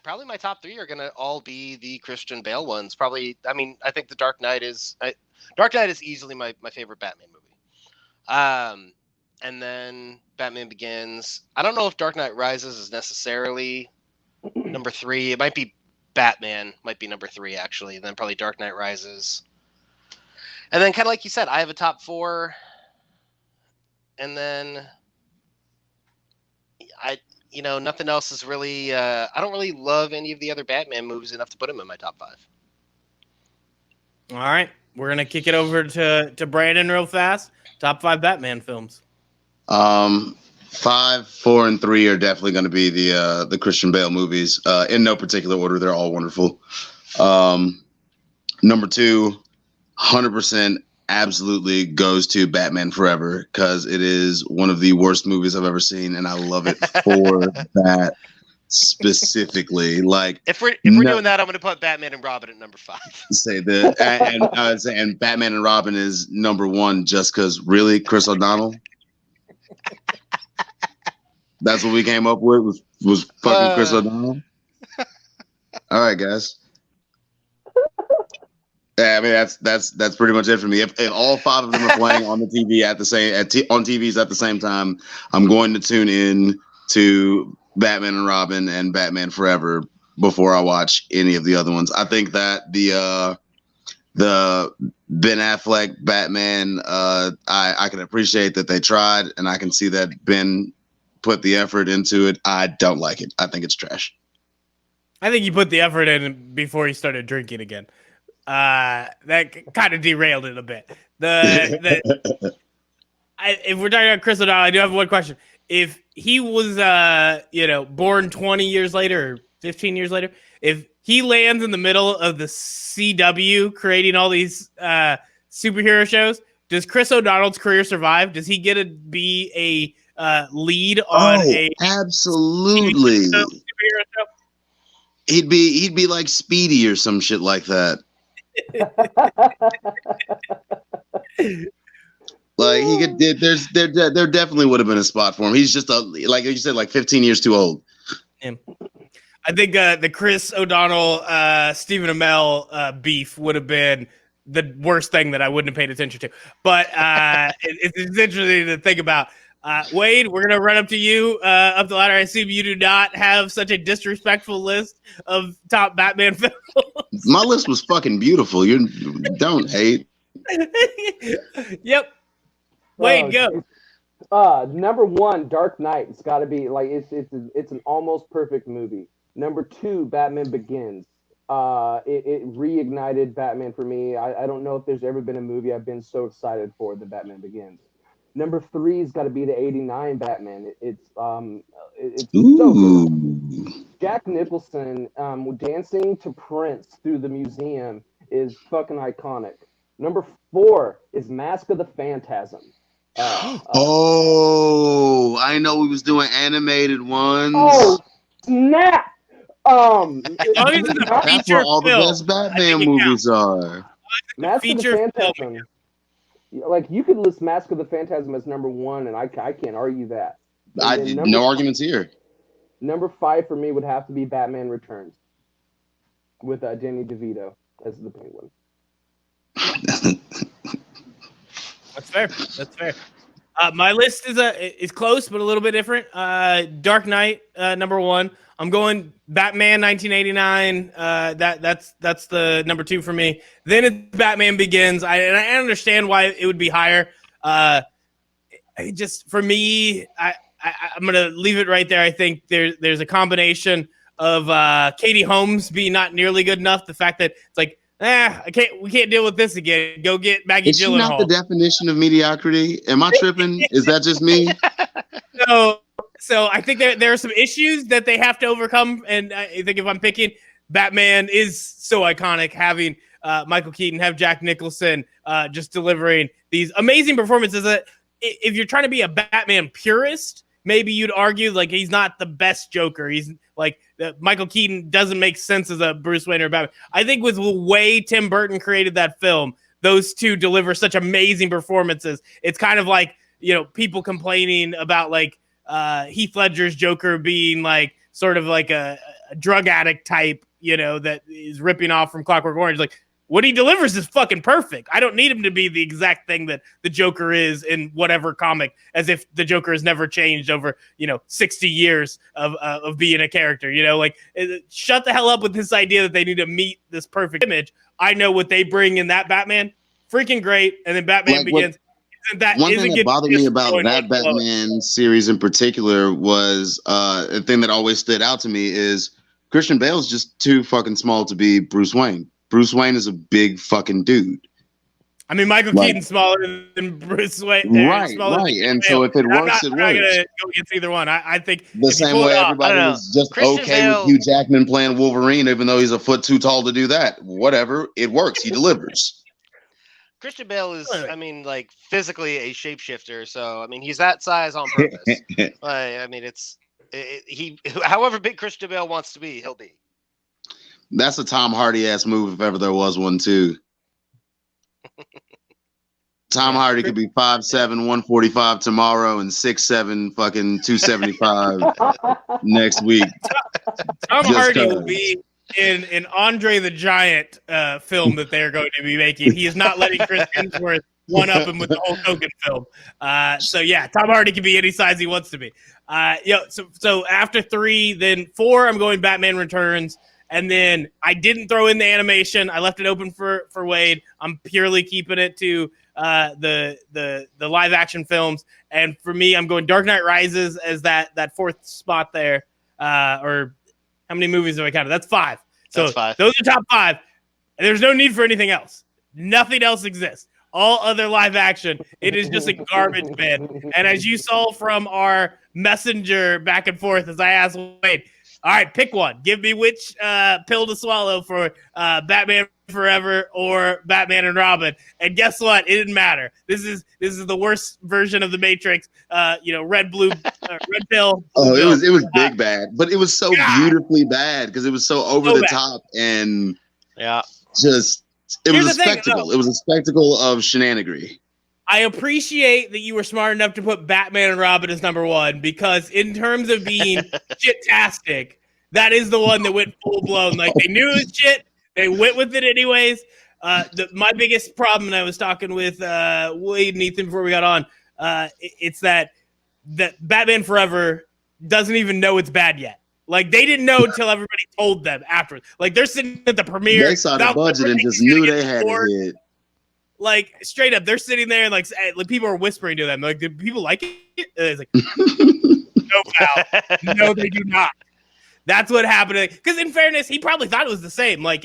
probably my top 3 are gonna all be the Christian Bale ones. Probably, I mean, I think the Dark Knight is easily my favorite Batman movie. And then Batman Begins. I don't know if Dark Knight Rises is necessarily number 3. It might be Batman, might be number 3 actually. And then probably Dark Knight Rises. And then kind of like you said, I have a top 4. And then nothing else is really. I don't really love any of the other Batman movies enough to put them in my top 5. All right, we're gonna kick it over to Brandon real fast. Top 5 Batman films. 5, 4, and 3 are definitely going to be the Christian Bale movies. In no particular order, they're all wonderful. Number 2, 100%. Absolutely goes to Batman Forever because it is one of the worst movies I've ever seen, and I love it for that specifically. Like, if we're doing that, I'm going to put Batman and Robin at number 5. And Batman and Robin is number 1 just because really Chris O'Donnell. That's what we came up with was fucking Chris O'Donnell. All right, guys. Yeah, I mean that's pretty much it for me. If all 5 of them are playing on the TV on TVs at the same time, I'm going to tune in to Batman and Robin and Batman Forever before I watch any of the other ones. I think that the Ben Affleck Batman, I can appreciate that they tried, and I can see that Ben put the effort into it. I don't like it. I think it's trash. I think you put the effort in before you started drinking again. That kind of derailed it a bit. If we're talking about Chris O'Donnell, I do have one question. If he was, born 20 years later or 15 years later, if he lands in the middle of the CW creating all these superhero shows, does Chris O'Donnell's career survive? Does he get to be a lead on absolutely superhero show? He'd be like Speedy or some shit like that. Like he could. There definitely would have been a spot for him. He's just like you said, like 15 years too old. Yeah. I think the Chris O'Donnell, Stephen Amell beef would have been the worst thing that I wouldn't have paid attention to. But it's interesting to think about. Wade, we're gonna run up to you up the ladder. I assume you do not have such a disrespectful list of top Batman films. My list was fucking beautiful. You don't hate. Yep. Wade, go. Number 1, Dark Knight. It's got to be like it's an almost perfect movie. Number 2, Batman Begins. It reignited Batman for me. I don't know if there's ever been a movie I've been so excited for than Batman Begins. Number 3's got to be the '89 Batman. It's so good. Jack Nicholson dancing to Prince through the museum is fucking iconic. Number 4 is Mask of the Phantasm. I know we was doing animated ones. Oh snap! That's where all the best Batman movies are. Mask of the Phantasm. Like you could list Mask of the Phantasm as number 1, and I can't argue that. No arguments here. Number 5 for me would have to be Batman Returns, with Danny DeVito as the Penguin. That's fair. That's fair. My list is close, but a little bit different. Dark Knight, number 1. I'm going Batman 1989. That's the number 2 for me. Then it's Batman Begins. I understand why it would be higher. For me, I'm gonna leave it right there. I think there's a combination of Katie Holmes being not nearly good enough. The fact that it's like, we can't deal with this again. Go get Maggie Gyllenhaal. Is she not the definition of mediocrity? Am I tripping? Is that just me? So I think there are some issues that they have to overcome. And I think if I'm picking, Batman is so iconic, having Michael Keaton, have Jack Nicholson just delivering these amazing performances. That if you're trying to be a Batman purist, maybe you'd argue like he's not the best Joker. He's like Michael Keaton doesn't make sense as a Bruce Wayne or Batman. I think with the way Tim Burton created that film, those two deliver such amazing performances. It's kind of like, people complaining about like Heath Ledger's Joker being like sort of like a drug addict type, that is ripping off from Clockwork Orange. Like what he delivers is fucking perfect. I don't need him to be the exact thing that the Joker is in whatever comic, as if the Joker has never changed over, 60 years of being a character, shut the hell up with this idea that they need to meet this perfect image. I know what they bring in that Batman, freaking great. And then Batman Begins. One thing that bothered me about that Batman series in particular was a thing that always stood out to me is Christian Bale's just too fucking small to be Bruce Wayne. Bruce Wayne is a big fucking dude. I mean, Michael Keaton's smaller than Bruce Wayne. Right. And so if it works, it works. I'm not going to go against either one. I think the same way everybody was just okay with Hugh Jackman playing Wolverine, even though he's a foot too tall to do that. Whatever. It works. He delivers. Christian Bale is, physically a shapeshifter. So, he's that size on purpose. However big Christian Bale wants to be, he'll be. That's a Tom Hardy ass move if ever there was one too. Tom Hardy could be 5'7", 145 tomorrow and 6'7", fucking 275 next week. Tom Hardy will be in an Andre the Giant film that they're going to be making. He is not letting Chris Hemsworth one up him with the Hulk Hogan film. Tom Hardy can be any size he wants to be. So after 3, then 4, I'm going Batman Returns. And then I didn't throw in the animation. I left it open for Wade. I'm purely keeping it to the live action films. And for me, I'm going Dark Knight Rises as that 4th spot there. Or how many movies have I counted? That's 5. So that's 5. Those are top 5. And there's no need for anything else. Nothing else exists. All other live action, it is just a garbage bin. And as you saw from our messenger back and forth, as I asked Wade, all right, pick one. Give me which pill to swallow for Batman Forever or Batman and Robin. And guess what? It didn't matter. This is the worst version of the Matrix. Red pill. It was big bad, but it was so beautifully bad because it was so over the top and just it was a spectacle. It was a spectacle of shenanigery. I appreciate that you were smart enough to put Batman and Robin as number one, because in terms of being shit-tastic, that is the one that went full-blown. Like, they knew it was shit. They went with it anyways. My biggest problem, and I was talking with Wade and Ethan before we got on, it's that Batman Forever doesn't even know it's bad yet. Like, they didn't know until everybody told them afterwards. Like, they're sitting at the premiere. They saw the budget and just knew they had it hit. Like, straight up, they're sitting there and like people are whispering to them. Like, do people like it? And it's like, no, pal. No, they do not. That's what happened. Because in fairness, he probably thought it was the same. Like,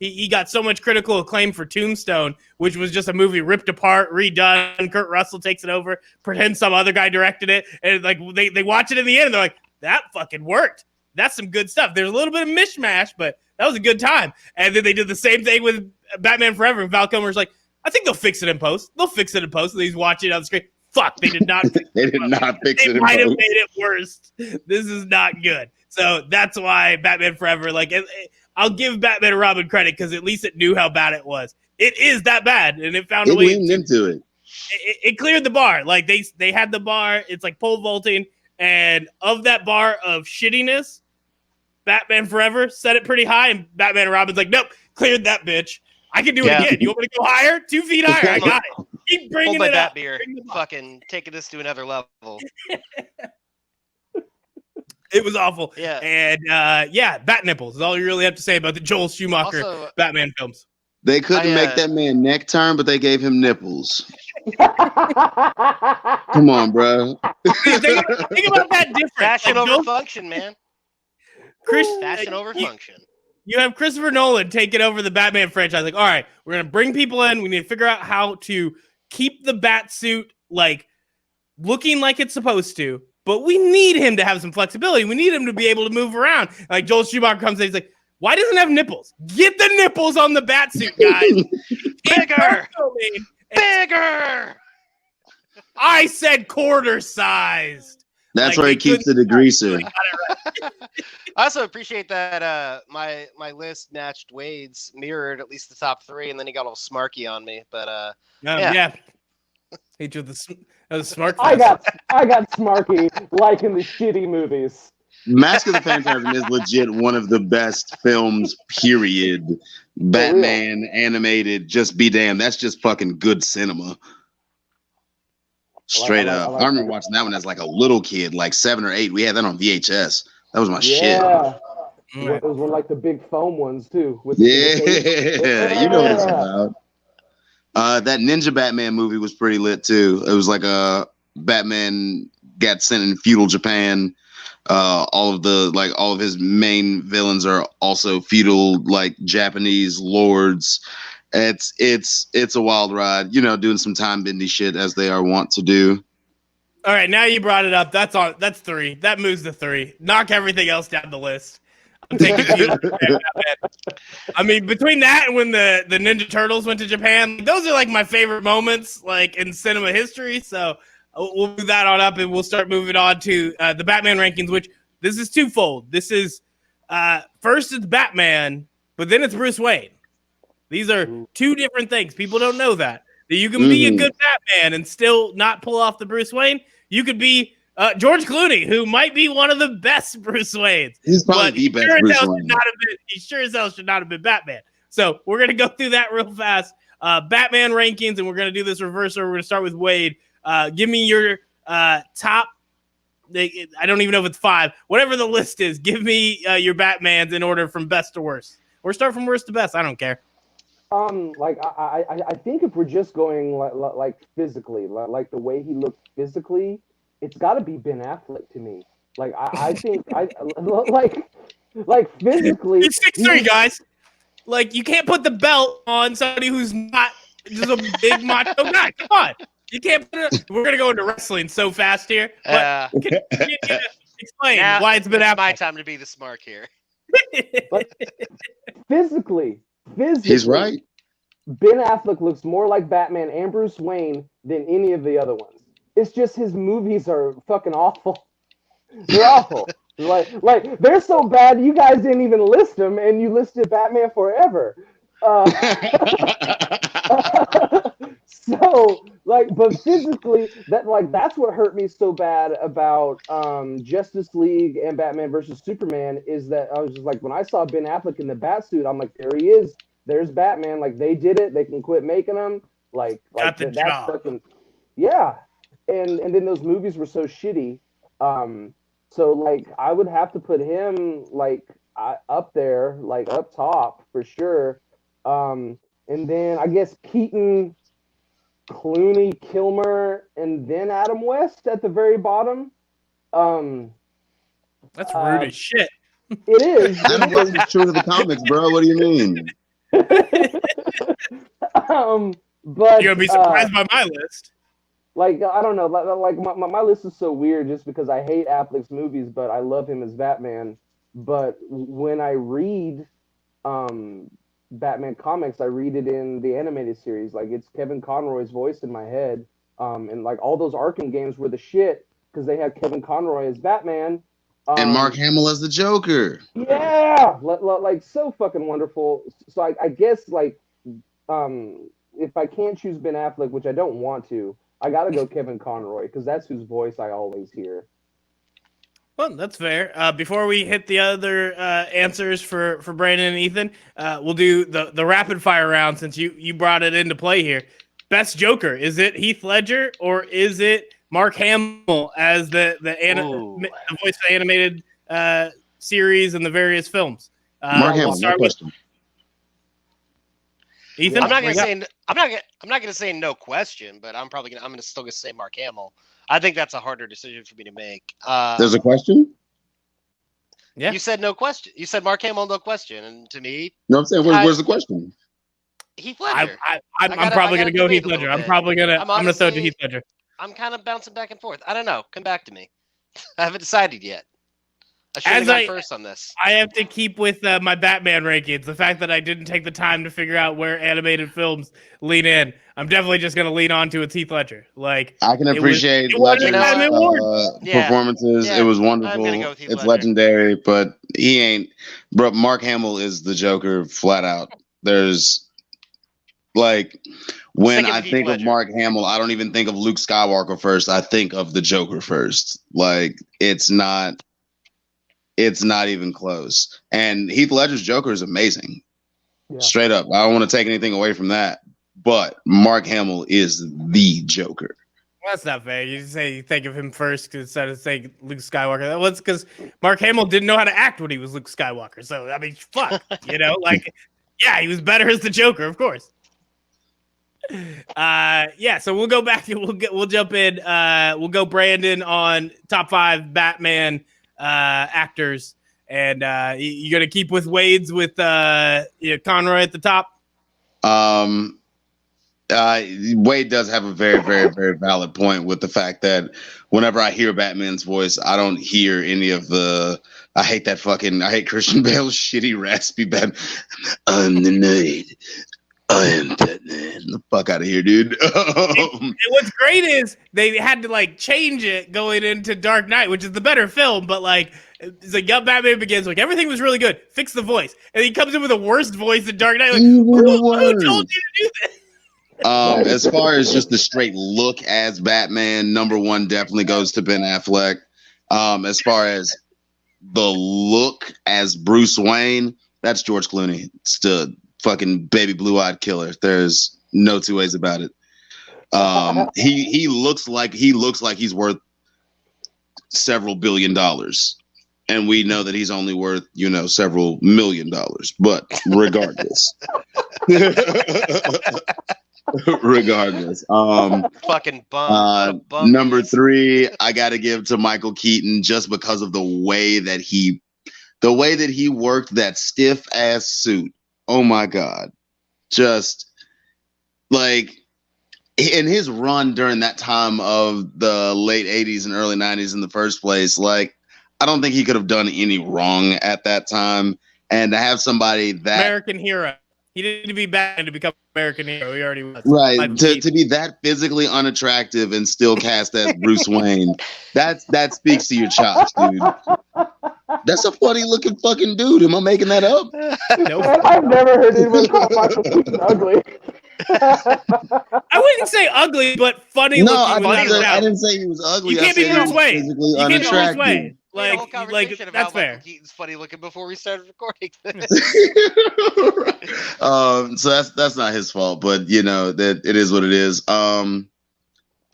he got so much critical acclaim for Tombstone, which was just a movie ripped apart, redone. Kurt Russell takes it over, pretends some other guy directed it, and like they watch it in the end, and they're like, that fucking worked. That's some good stuff. There's a little bit of mishmash, but that was a good time. And then they did the same thing with Batman Forever, and Val Kilmer's like, I think they'll fix it in post. They'll fix it in post. And he's watching it on the screen. Fuck, they did not. They did not fix it in They might have post. made it worse. This is not good. So that's why Batman Forever. Like, I'll give Batman and Robin credit because at least it knew how bad it was. It is that bad, and it found a way. Leaned into it. It cleared the bar. Like they had the bar. It's like pole vaulting, and of that bar of shittiness, Batman Forever set it pretty high, and Batman and Robin's like, nope, cleared that bitch. I can do it again. You want me to go higher? 2 feet higher. I got it. Keep bringing Hold my it up. bat beer. Fucking taking this to another level. It was awful. Yeah. And bat nipples is all you really have to say about the Joel Schumacher Also, Batman films. They couldn't make that man neck turn, but they gave him nipples. Come on, bro. think about that difference. Fashion Like, over function, man. Fashion over function. You have Christopher Nolan taking over the Batman franchise. Like, all right, we're going to bring people in. We need to figure out how to keep the bat suit, like, looking like it's supposed to. But we need him to have some flexibility. We need him to be able to move around. Like, Joel Schumacher comes in, he's like, why doesn't it have nipples? Get the nipples on the bat suit, guys. Bigger! Bigger! I said quarter-sized. That's Like, where he keeps the degreaser. I also appreciate that my list matched Wade's, mirrored at least the top three, and then he got all smarky on me. But yeah. He drew the smart. I got smarky like in the shitty movies. Mask of the Phantasm is legit one of the best films, period. Batman, animated, just be damned. That's just fucking good cinema. Straight up. I remember watching that one as like a little kid, like 7 or 8. We had that on VHS. That was my shit. Yeah. Those were like the big foam ones too. Yeah, you know what it's about. That Ninja Batman movie was pretty lit too. It was like a Batman got sent in feudal Japan. All of his main villains are also feudal, like Japanese lords. It's a wild ride, doing some time bendy shit as they are wont to do. All right, now you brought it up. That's 3. That moves to 3. Knock everything else down the list. I'm taking feudal Japan. I mean, between that and when the Ninja Turtles went to Japan, those are like my favorite moments, like in cinema history. So we'll move that on up, and we'll start moving on to the Batman rankings, which this is twofold. This is first it's Batman, but then it's Bruce Wayne. These are two different things. People don't know that you can be a good Batman and still not pull off the Bruce Wayne. You could be George Clooney, who might be one of the best Bruce Waynes. He's probably the best Bruce Wayne. He sure as hell should not have been Batman. So we're going to go through that real fast. Batman rankings, and we're going to do this reverse order. We're going to start with Wade. Give me your top. I don't even know if it's 5. Whatever the list is, give me your Batmans in order from best to worst. Or start from worst to best. I don't care. I think if we're just going like physically, like the way he looked physically, it's got to be Ben Affleck to me. Like I think I like physically. He's 6'3", guys. Like, you can't put the belt on somebody who's not just a big macho guy. Come on. You can't put it. We're going to go into wrestling so fast here. But can you explain why it's been my time to be the smart here. But physically, he's right. Ben Affleck looks more like Batman and Bruce Wayne than any of the other ones. It's just his movies are fucking awful. They're awful. Like they're so bad you guys didn't even list them, and you listed Batman Forever. So like, but physically, that's what hurt me so bad about Justice League and Batman versus Superman is that I was just like, when I saw Ben Affleck in the bat suit, I'm like, there he is, there's Batman. Like they did it, they can quit making them. Got the That's job. fucking yeah. And then those movies were so shitty. So like I would have to put him like up there, like up top for sure. And then I guess Keaton, Clooney, Kilmer, and then Adam West at the very bottom. That's rude as shit. It is. Adam West is true to the comics, bro. What do you mean? But You're gonna be surprised by my list. like I don't know, like my list is so weird just because I hate Affleck's movies, but I love him as Batman. But when I read Batman comics, I read it in the animated series. Like it's Kevin Conroy's voice in my head. And like all those Arkham games were the shit because they had Kevin Conroy as Batman. And Mark Hamill as the Joker. Yeah, like so fucking wonderful. So I guess like if I can't choose Ben Affleck, which I don't want to, I gotta go Kevin Conroy because that's whose voice I always hear. Well, that's fair. Before we hit the other answers for Brandon and Ethan, we'll do the rapid fire round since you brought it into play here. Best Joker, is it Heath Ledger or is it Mark Hamill as the voice of the animated series and the various films? Mark Hamill, no question. Ethan, I'm not gonna say no question, but I'm still gonna say Mark Hamill. I think that's a harder decision for me to make. There's a question? Yeah. You said no question. You said Mark Hamill, no question, and to me, No, I'm saying where's the question? Heath Ledger. I'm probably gonna go Heath Ledger. I'm gonna throw it to Heath Ledger. I'm kind of bouncing back and forth. I don't know. Come back to me. I haven't decided yet. I should have gone first on this. I have to keep with my Batman rankings. The fact that I didn't take the time to figure out where animated films lean in, I'm definitely just going to lean on to it's Heath Ledger. Like I can appreciate Ledger's performances. Yeah, it was wonderful. It's legendary, but he ain't. Bro, Mark Hamill is the Joker flat out. There's like when I think of Mark Hamill, I don't even think of Luke Skywalker first. I think of the Joker first. Like it's not even close. And Heath Ledger's Joker is amazing. Yeah. Straight up. I don't want to take anything away from that. But Mark Hamill is the Joker. Well, that's not fair. You say you think of him first instead of saying Luke Skywalker. That was because Mark Hamill didn't know how to act when he was Luke Skywalker. So, I mean, fuck. Like, yeah, he was better as the Joker, of course. Yeah, so we'll go back and we'll jump in. We'll go Brandon on top 5 Batman actors, and you're gonna keep with Wade's with Conroy at the top. Wade does have a very, very, very valid point with the fact that whenever I hear Batman's voice, I don't hear any of the. I hate Christian Bale's shitty raspy Batman. I'm the knight. I am Batman. The fuck out of here, dude. And what's great is they had to like change it going into Dark Knight, which is the better film, but like it's like Batman Begins, like everything was really good. Fix the voice. And he comes in with a worse voice than Dark Knight. Like, who told you to do this? As far as just the straight look as Batman, number 1 definitely goes to Ben Affleck. As far as the look as Bruce Wayne, that's George Clooney. Stood. Fucking baby blue-eyed killer. There's no two ways about it. He looks like he's worth several $billion, and we know that he's only worth several $1 million. But regardless, fucking bum. Number 3, I got to give to Michael Keaton just because of the way that he worked that stiff ass suit. Oh my God. Just like in his run during that time of the late 80s and early 90s in the first place, like I don't think he could have done any wrong at that time. And to have somebody that American hero. He didn't be bad to become American hero. He already was. Right. To be that physically unattractive and still cast as Bruce Wayne, that speaks to your chops, dude. That's a funny looking fucking dude. Am I making that up? Nope. Man, I've never heard anyone call Michael Keaton ugly. I wouldn't say ugly, but funny No, looking without a I doubt. didn't say he was ugly. You I can't be said he Bruce was Wayne. physically You can't be Bruce unattractive. Wayne. We had a whole Like conversation about that's Michael fair. Keaton's funny looking before we started recording this. So that's not his fault, but you know that it is what it is.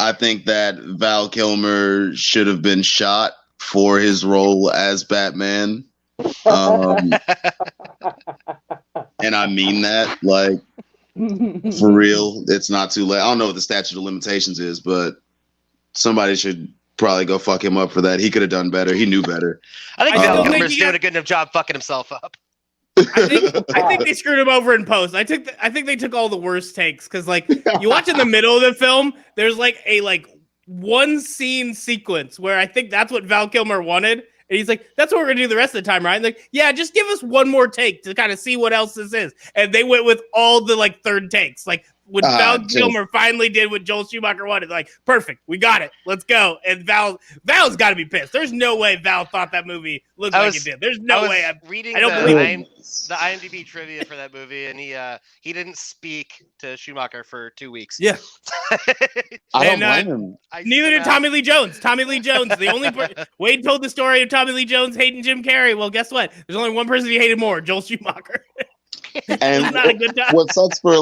I think that Val Kilmer should have been shot for his role as Batman. And I mean that, like, for real. It's not too late. I don't know what the statute of limitations is, but somebody should probably go fuck him up for that. He could have done better. He knew better. I think I Val still think Kilmer's he doing got- a good enough job fucking himself up. I think they screwed him over in post. I think they took all the worst takes because like you watch in the middle of the film, there's like a one scene sequence where I think that's what Val Kilmer wanted. And he's like, that's what we're gonna do the rest of the time, right? And like, yeah, just give us one more take to kind of see what else this is. And they went with all the like third takes. Like when Val Kilmer finally did what Joel Schumacher wanted, like, perfect, we got it, let's go. And Val's got to be pissed. There's no way Val thought that movie looked like it did. There's no way. Reading I don't the believe the IMDb trivia for that movie, and he didn't speak to Schumacher for 2 weeks. Yeah. I don't And, blame him. Neither did Tommy Lee Jones. Tommy Lee Jones, the only Wade told the story of Tommy Lee Jones hating Jim Carrey. Well, guess what? There's only one person he hated more, Joel Schumacher. And It's not a good time. what sucks for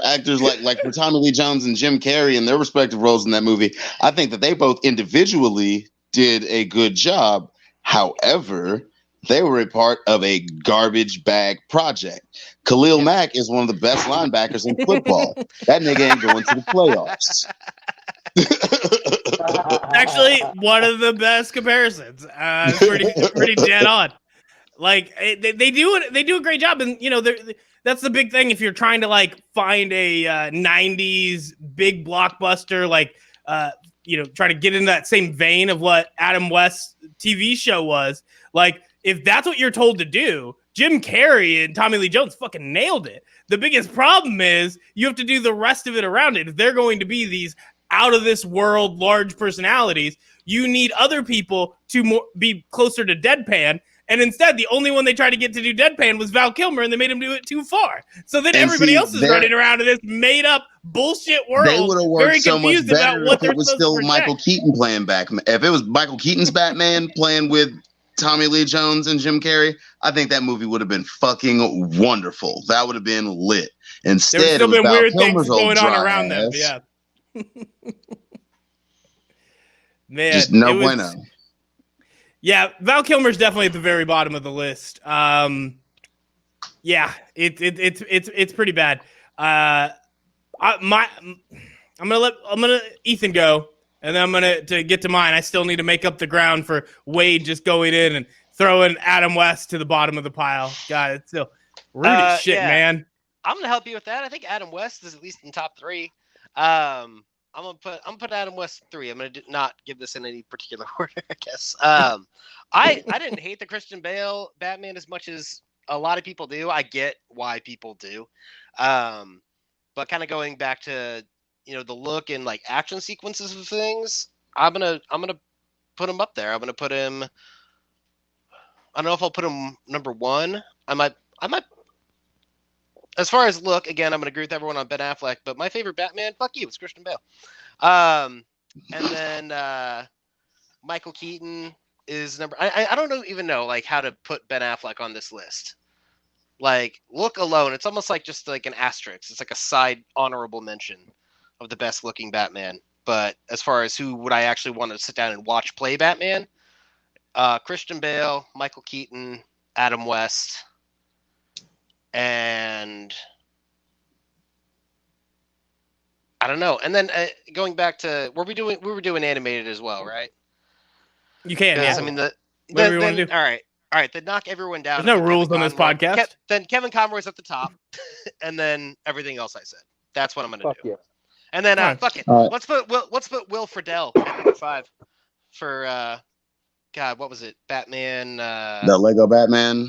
actors like for Tommy Lee Jones and Jim Carrey and their respective roles in that movie, I think that they both individually did a good job. However, they were a part of a garbage bag project. Khalil Mack is one of the best linebackers in football. That nigga ain't going to the playoffs. Actually, one of the best comparisons. Pretty dead on. Like they do a great job, and you know that's the big thing. If you're trying to like find a '90s big blockbuster, like trying to get into that same vein of what Adam West's TV show was, like if that's what you're told to do, Jim Carrey and Tommy Lee Jones fucking nailed it. The biggest problem is you have to do the rest of it around it. If they're going to be these out of this world large personalities, you need other people to be closer to deadpan. And instead, the only one they tried to get to do deadpan was Val Kilmer, and they made him do it too far. So then everybody else is running around in this made-up bullshit world. They would have worked very so much confused about better what if they're it was supposed still to Michael protect. Keaton playing back. If it was Michael Keaton's Batman playing with Tommy Lee Jones and Jim Carrey, I think that movie would have been fucking wonderful. That would have been lit. Instead, There's still it was been Val weird Kilmer's things going old on dry around them. ass. Yeah. Man, Just no it was- bueno. Yeah, Val Kilmer's definitely at the very bottom of the list. Yeah, it's pretty bad. I'm gonna let Ethan go, and then to get to mine. I still need to make up the ground for Wade just going in and throwing Adam West to the bottom of the pile. God, it's still rude as shit, yeah. man. I'm gonna help you with that. I think Adam West is at least in top 3. I'm gonna put Adam West 3. I'm gonna not give this in any particular order, I guess. I didn't hate the Christian Bale Batman as much as a lot of people do. I get why people do, but kind of going back to the look and like action sequences of things, I'm gonna put him up there. I'm gonna put him. I don't know if I'll put him number 1. I might. As far as look, again, I'm going to agree with everyone on Ben Affleck, but my favorite Batman, fuck you, it's Christian Bale. And then Michael Keaton is number. I don't even know like how to put Ben Affleck on this list. Like look alone, it's almost like just like an asterisk. It's like a side honorable mention of the best looking Batman. But as far as who would I actually want to sit down and watch play Batman, Christian Bale, Michael Keaton, Adam West. And I don't know. And then going back to we were doing animated as well, right? You can. Yeah. I mean whatever you want to do. All right. Then knock everyone down. There's no rules on this podcast. Then Kevin Conroy's at the top, and then everything else I said. That's what I'm going to do. Yeah. And then fuck it. All right. Let's put Will Friedle at number 5 for God. What was it? Batman. The Lego Batman.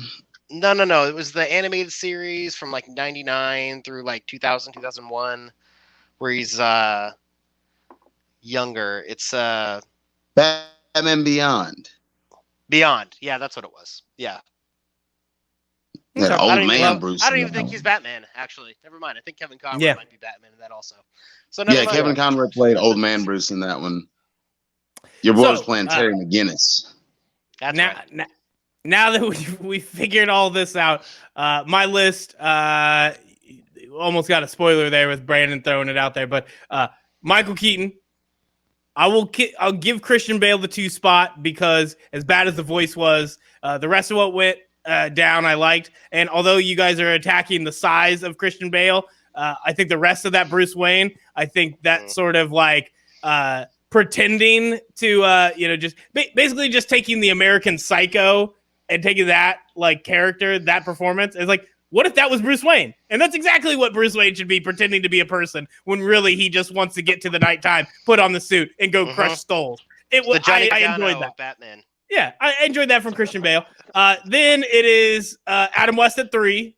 No. It was the animated series from like 99 through like 2000, 2001, where he's younger. It's Batman Beyond. Beyond. Yeah, that's what it was. Yeah. That Okay. old man Bruce. I don't in even that think one. he's Batman, actually. Never mind. I think Kevin Conroy Yeah. might be Batman in that also. So never Yeah, mind. Kevin Conroy played old man Bruce in that one. Your boy was playing Terry McGinnis. That's now, right. now that we figured all this out, my list almost got a spoiler there with Brandon throwing it out there, but Michael Keaton. I'll give Christian Bale the 2 spot because as bad as the voice was, the rest of what went down I liked. And although you guys are attacking the size of Christian Bale, I think the rest of that Bruce Wayne, I think that sort of like pretending to just basically just taking the American Psycho and taking that like character, that performance is like, what if that was Bruce Wayne? And that's exactly what Bruce Wayne should be, pretending to be a person when really he just wants to get to the nighttime, put on the suit, and go crush skulls. I enjoyed that. Batman. Yeah, I enjoyed that from Christian Bale. Then it is Adam West at 3.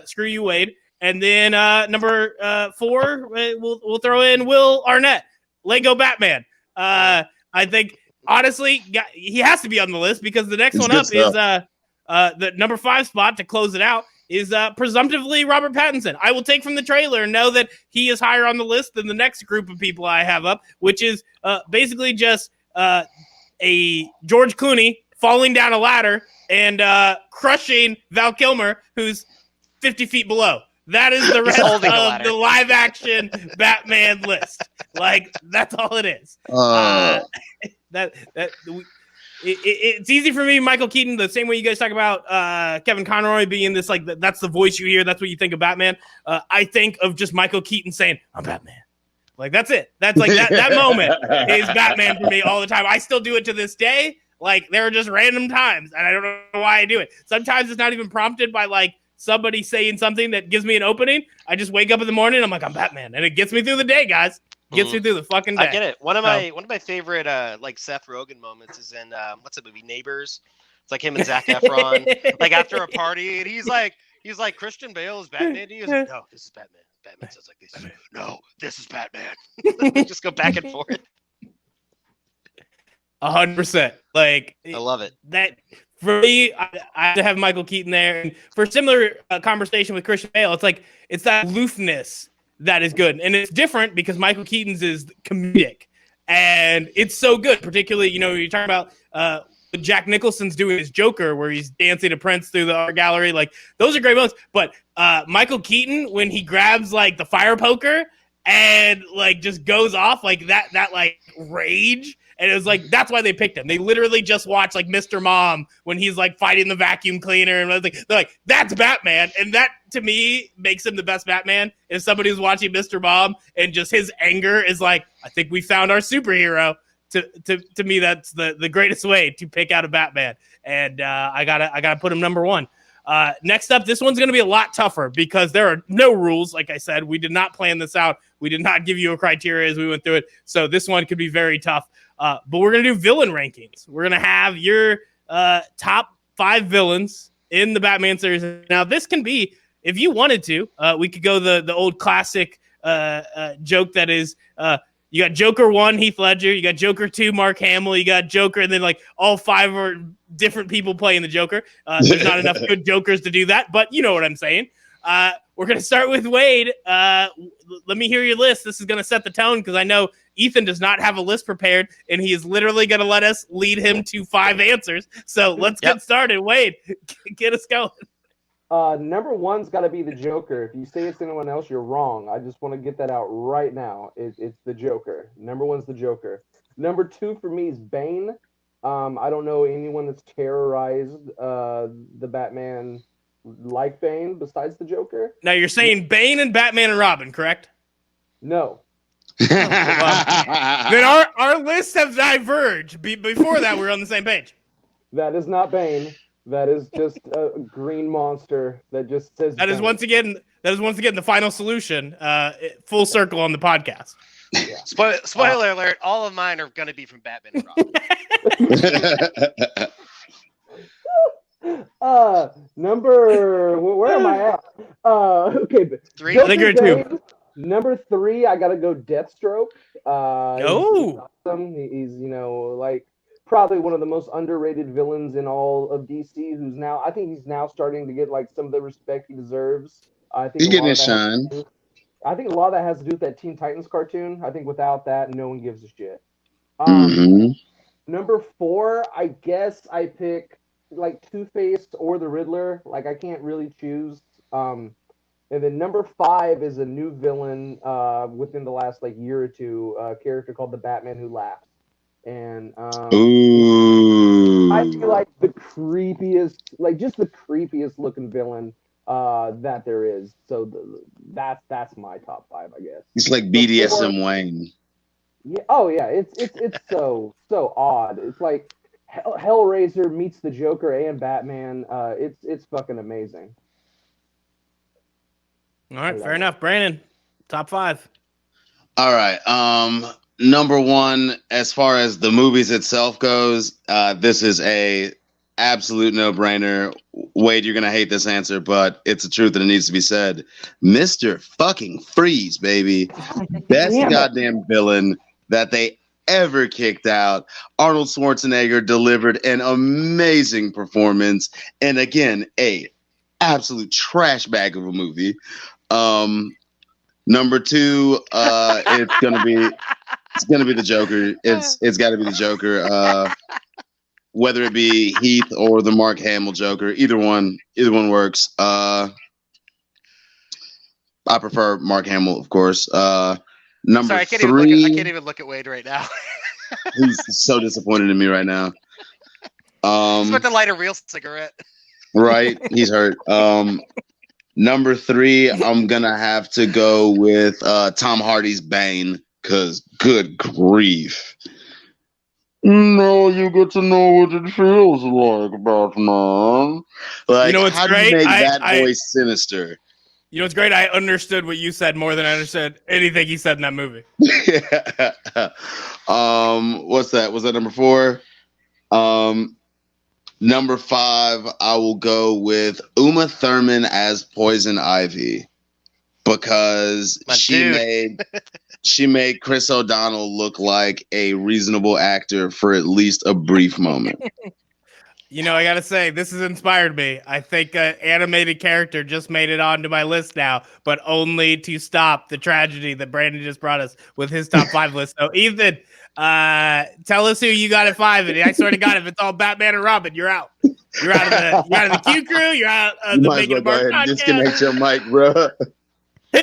Screw you, Wade. And then number 4, we'll throw in Will Arnett, Lego Batman. I think honestly he has to be on the list because the next one up is the number 5 spot to close it out. Is presumptively Robert Pattinson. I will take from the trailer and know that he is higher on the list than the next group of people I have up, which is basically just a George Clooney falling down a ladder and crushing Val Kilmer, who's 50 feet below. That is the rest of the live action Batman list. Like, that's all it is. It's easy for me, Michael Keaton, the same way you guys talk about Kevin Conroy being this, like, that's the voice you hear. That's what you think of Batman. I think of just Michael Keaton saying, I'm Batman. Like, that's it. That's like that moment is Batman for me all the time. I still do it to this day. Like, there are just random times, and I don't know why I do it. Sometimes it's not even prompted by, like, somebody saying something that gives me an opening. I just wake up in the morning, I'm like, I'm Batman. And it gets me through the day, guys. Gets me through the fucking day. I get it. One of my favorite like Seth Rogen moments is in what's the movie Neighbors. It's like him and Zac Efron, like after a party, and he's like Christian Bale is Batman. He goes, no, this is Batman. Batman says like this. No, this is Batman. They just go back and forth. 100%. Like, I love it. That for me, I have to have Michael Keaton there, and for a similar conversation with Christian Bale, it's like it's that aloofness that is good. And it's different because Michael Keaton's is comedic. And it's so good, particularly, you're talking about Jack Nicholson's doing his Joker where he's dancing a prince through the art gallery. Like, those are great moments. But Michael Keaton, when he grabs, like, the fire poker and, like, just goes off, like, that like, rage. And it was like, that's why they picked him. They literally just watched, like, Mr. Mom when he's, like, fighting the vacuum cleaner. And they're like, that's Batman. And that, to me, makes him the best Batman. If somebody who's watching Mr. Mom and just his anger is like, I think we found our superhero. To me, that's the greatest way to pick out a Batman. And I gotta put him number 1. Next up, this one's going to be a lot tougher because there are no rules. Like I said, we did not plan this out. We did not give you a criteria as we went through it. So this one could be very tough. But we're going to do villain rankings. We're going to have your top 5 villains in the Batman series. Now, this can be, if you wanted to, we could go the old classic joke that is, you got Joker 1, Heath Ledger. You got Joker 2, Mark Hamill. You got Joker, and then like all 5 are different people playing the Joker. There's not enough good Jokers to do that, but you know what I'm saying. We're going to start with Wade. Let me hear your list. This is going to set the tone because I know Ethan does not have a list prepared, and he is literally going to let us lead him to 5 answers. So let's get started. Wade, get us going. Number 1's got to be the Joker. If you say it's anyone else, you're wrong. I just want to get that out right now. It's the Joker. Number 1's the Joker. Number 2 for me is Bane. I don't know anyone that's terrorized the Batman like Bane besides the Joker. Now you're saying Bane and Batman and Robin, correct? No. Then our lists have diverged. Before that, we were on the same page. That is not Bane. That is just a green monster that just says. That is once again the final solution. Full circle on the podcast. Yeah. Spoiler alert! All of mine are going to be from Batman and Robin. Number. Where am I at? Okay, 3. I think you're 2. Number 3, I gotta go Deathstroke. No. He's awesome. He's probably one of the most underrated villains in all of DC. I think he's now starting to get like some of the respect he deserves. I think He a getting lot of his that has shine. to do, I think a lot of that has to do with that Teen Titans cartoon. I think without that, no one gives a shit. Mm-hmm. Number 4, I guess I pick like Two-Face or the Riddler. Like I can't really choose. And then number 5 is a new villain within the last like year or two, a character called the Batman Who Laughs. And I feel Ooh. like the creepiest, like just the creepiest looking villain that there is. So that's my top 5, I guess. He's like Before, BDSM Wayne. yeah, oh yeah, it's so odd. It's like Hellraiser meets the Joker and Batman. It's fucking amazing. All right, fair enough. Brandon, top 5. All right. Number 1, as far as the movies itself goes, this is a absolute no-brainer. Wade, you're gonna hate this answer, but it's a truth and it needs to be said. Mr. fucking Freeze, baby. Best goddamn villain that they ever kicked out. Arnold Schwarzenegger delivered an amazing performance, and again, a absolute trash bag of a movie. Number 2, it's gonna be the Joker. It's got to be the Joker. Whether it be Heath or the Mark Hamill Joker, either one works. I prefer Mark Hamill, of course. Number Sorry, I can't 3. I can't even look at Wade right now. He's so disappointed in me right now. He's about to light a real cigarette. Right, he's hurt. Number 3, I'm gonna have to go with Tom Hardy's Bane, because good grief. No, you get to know what it feels like, Batman. Like, You know what's how great? do you make that voice sinister? You know what's great? I understood what you said more than I understood anything he said in that movie. What's that? Was that number 4? Number 5, I will go with Uma Thurman as Poison Ivy, because she made Chris O'Donnell look like a reasonable actor for at least a brief moment. You know, I gotta say, this has inspired me. I think an animated character just made it onto my list now, but only to stop the tragedy that Brandon just brought us with his top 5 list. So, Ethan, tell us who you got at 5, and I swear to God, if it's all Batman and Robin, you're out. You're out of the Q crew. You're out of the Making a Mark podcast. Disconnect your mic, bro. All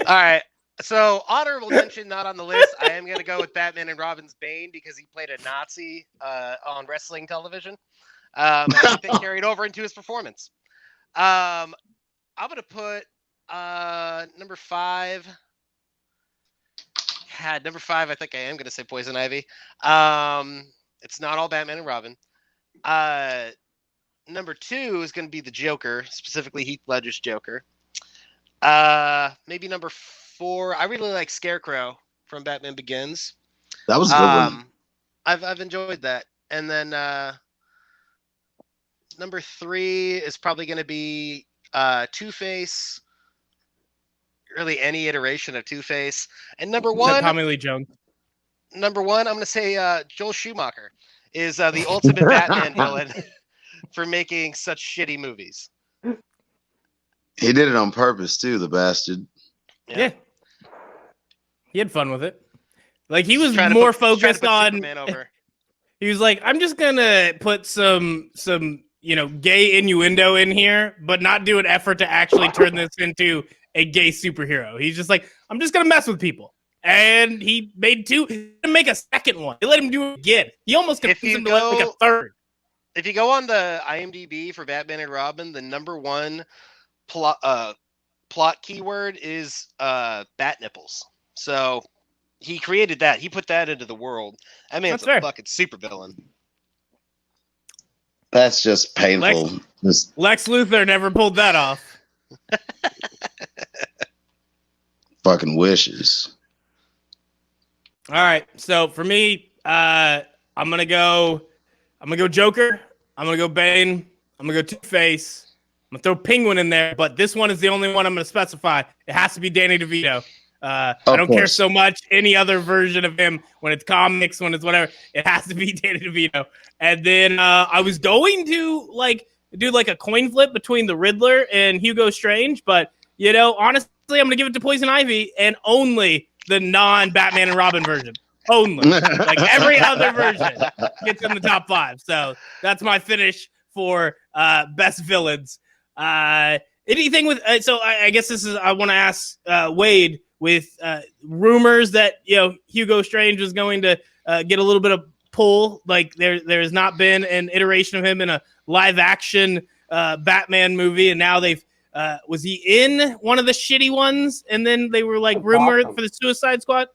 right. So, honorable mention, not on the list. I am going to go with Batman and Robin's Bane because he played a Nazi on wrestling television. And I think that carried over into his performance. I'm going to put number 5. Number 5, I think I am going to say Poison Ivy. It's not all Batman and Robin. Number 2 is going to be the Joker, specifically Heath Ledger's Joker. Maybe number 4. I really like Scarecrow from Batman Begins. That was a good one. I've enjoyed that. And then number 3 is probably going to be Two-Face. Really, any iteration of Two-Face. And number 1, Tommy Lee Jones. Number 1, I'm going to say Joel Schumacher is the ultimate Batman villain for making such shitty movies. He did it on purpose too, the bastard. Yeah. He had fun with it. Like, he was more focused on. He was like, I'm just gonna put some gay innuendo in here, but not do an effort to actually turn this into a gay superhero. He's just like, I'm just gonna mess with people. And he made 2. He didn't make a second one. They let him do it again. He almost convinced him to make a third. If you go on the IMDb for Batman and Robin, the number 1 plot keyword is bat nipples. So he created that. He put that into the world. I mean, it's a fucking supervillain. That's just painful. Lex Luthor never pulled that off. Fucking wishes. All right. So for me, I'm gonna go Joker. I'm gonna go Bane. I'm gonna go Two-Face. I'm gonna throw Penguin in there, but this one is the only one I'm gonna specify. It has to be Danny DeVito I don't care course. so much any other version of him when it's comics, when it's whatever. It has to be Danny DeVito. And then I was going to do a coin flip between the Riddler and Hugo Strange, but honestly, I'm gonna give it to Poison Ivy and only the non-Batman and Robin version. Only every other version gets in the top 5. So that's my finish for best villains. Anything with so I guess this is I want to ask Wade with rumors that Hugo Strange was going to get a little bit of pull. Like there has not been an iteration of him in a live action Batman movie, and now they've was he in one of the shitty ones? And then they were rumored for the Suicide Squad.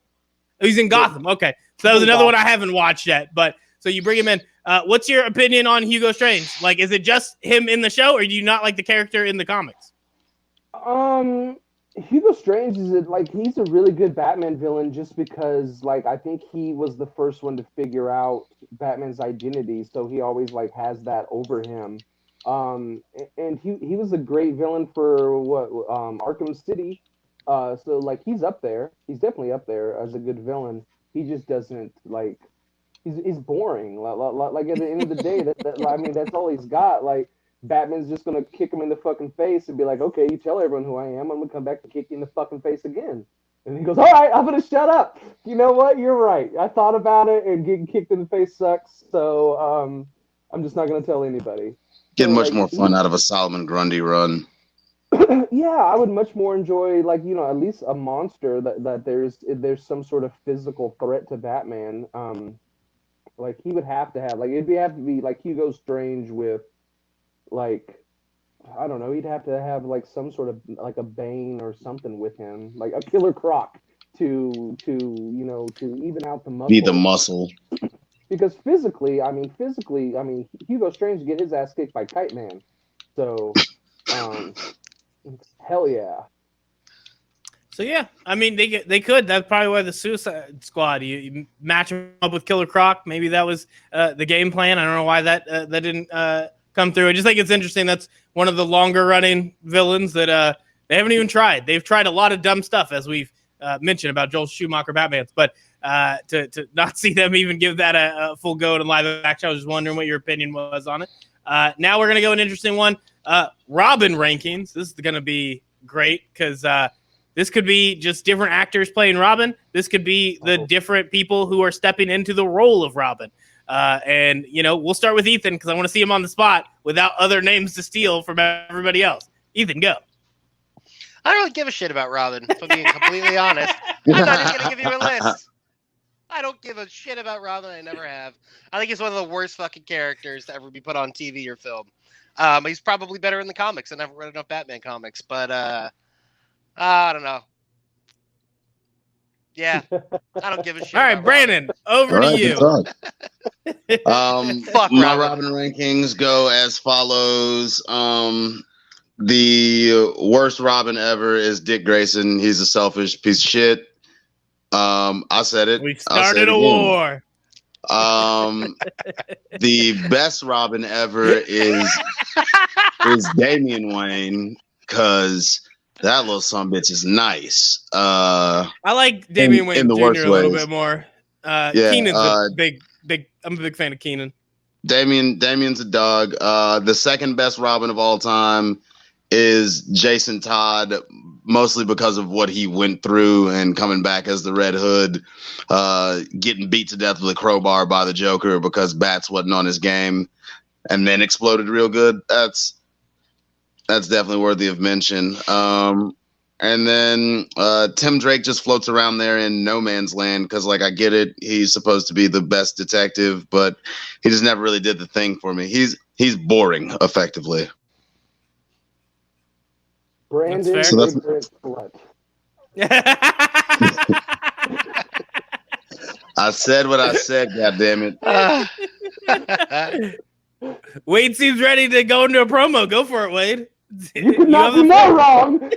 Oh, he's in Gotham. Okay, so that was another one I haven't watched yet. But so you bring him in. What's your opinion on Hugo Strange? Is it just him in the show, or do you not like the character in the comics? Hugo Strange he's a really good Batman villain just because I think he was the first one to figure out Batman's identity, so he always has that over him. And he was a great villain for Arkham City. So he's up there. He's definitely up there as a good villain. He just doesn't he's boring. At the end of the day, that's all he's got. Batman's just gonna kick him in the fucking face and be like, "Okay, you tell everyone who I am. I'm gonna come back to kick you in the fucking face again." And he goes, "All right, I'm gonna shut up. You know what? You're right. I thought about it, and getting kicked in the face sucks. So I'm just not gonna tell anybody." Get much more fun out of a Solomon Grundy run. Yeah, I would much more enjoy at least a monster that there's some sort of physical threat to Batman. He would have to have it'd have to be Hugo Strange with I don't know, he'd have to have some sort of a Bane or something with him, a Killer Croc to even out the muscle. Be the muscle. Because physically, Hugo Strange get his ass kicked by Kite Man. So hell yeah. So yeah, they could. That's probably why the Suicide Squad. You match him up with Killer Croc. Maybe that was the game plan. I don't know why that didn't come through. I just think it's interesting. That's one of the longer running villains that they haven't even tried. They've tried a lot of dumb stuff, as we've mentioned about Joel Schumacher Batmans, but to not see them even give that a full go in live action, I was just wondering what your opinion was on it. Now we're gonna go an interesting one. Robin rankings. This is gonna be great because this could be just different actors playing Robin. This could be the different people who are stepping into the role of Robin. And we'll start with Ethan because I want to see him on the spot without other names to steal from everybody else. Ethan, go. I don't really give a shit about Robin, if I'm being completely honest. I'm not even going to give you a list. I don't give a shit about Robin. I never have. I think he's one of the worst fucking characters to ever be put on TV or film. He's probably better in the comics. I never read enough Batman comics, but I don't know. Yeah, I don't give a shit. All right, Brandon, over to you. Fuck my Robin rankings go as follows. The worst Robin ever is Dick Grayson. He's a selfish piece of shit. I said it. We started a war. The best Robin ever is Damien Wayne because that little sumbitch is nice. I like Damien Wayne Jr. a little bit more. Keenan's a big. I'm a big fan of Keaton. Damien's a dog. The second best Robin of all time is Jason Todd, mostly because of what he went through and coming back as the Red Hood, getting beat to death with a crowbar by the Joker because Bats wasn't on his game, and then exploded real good. That's definitely worthy of mention. And then Tim Drake just floats around there in no man's land because, I get it. He's supposed to be the best detective, but he just never really did the thing for me. He's boring, effectively. Brandon, so that's slut. I said what I said. God damn it! Wade seems ready to go into a promo. Go for it, Wade. You could not be more wrong.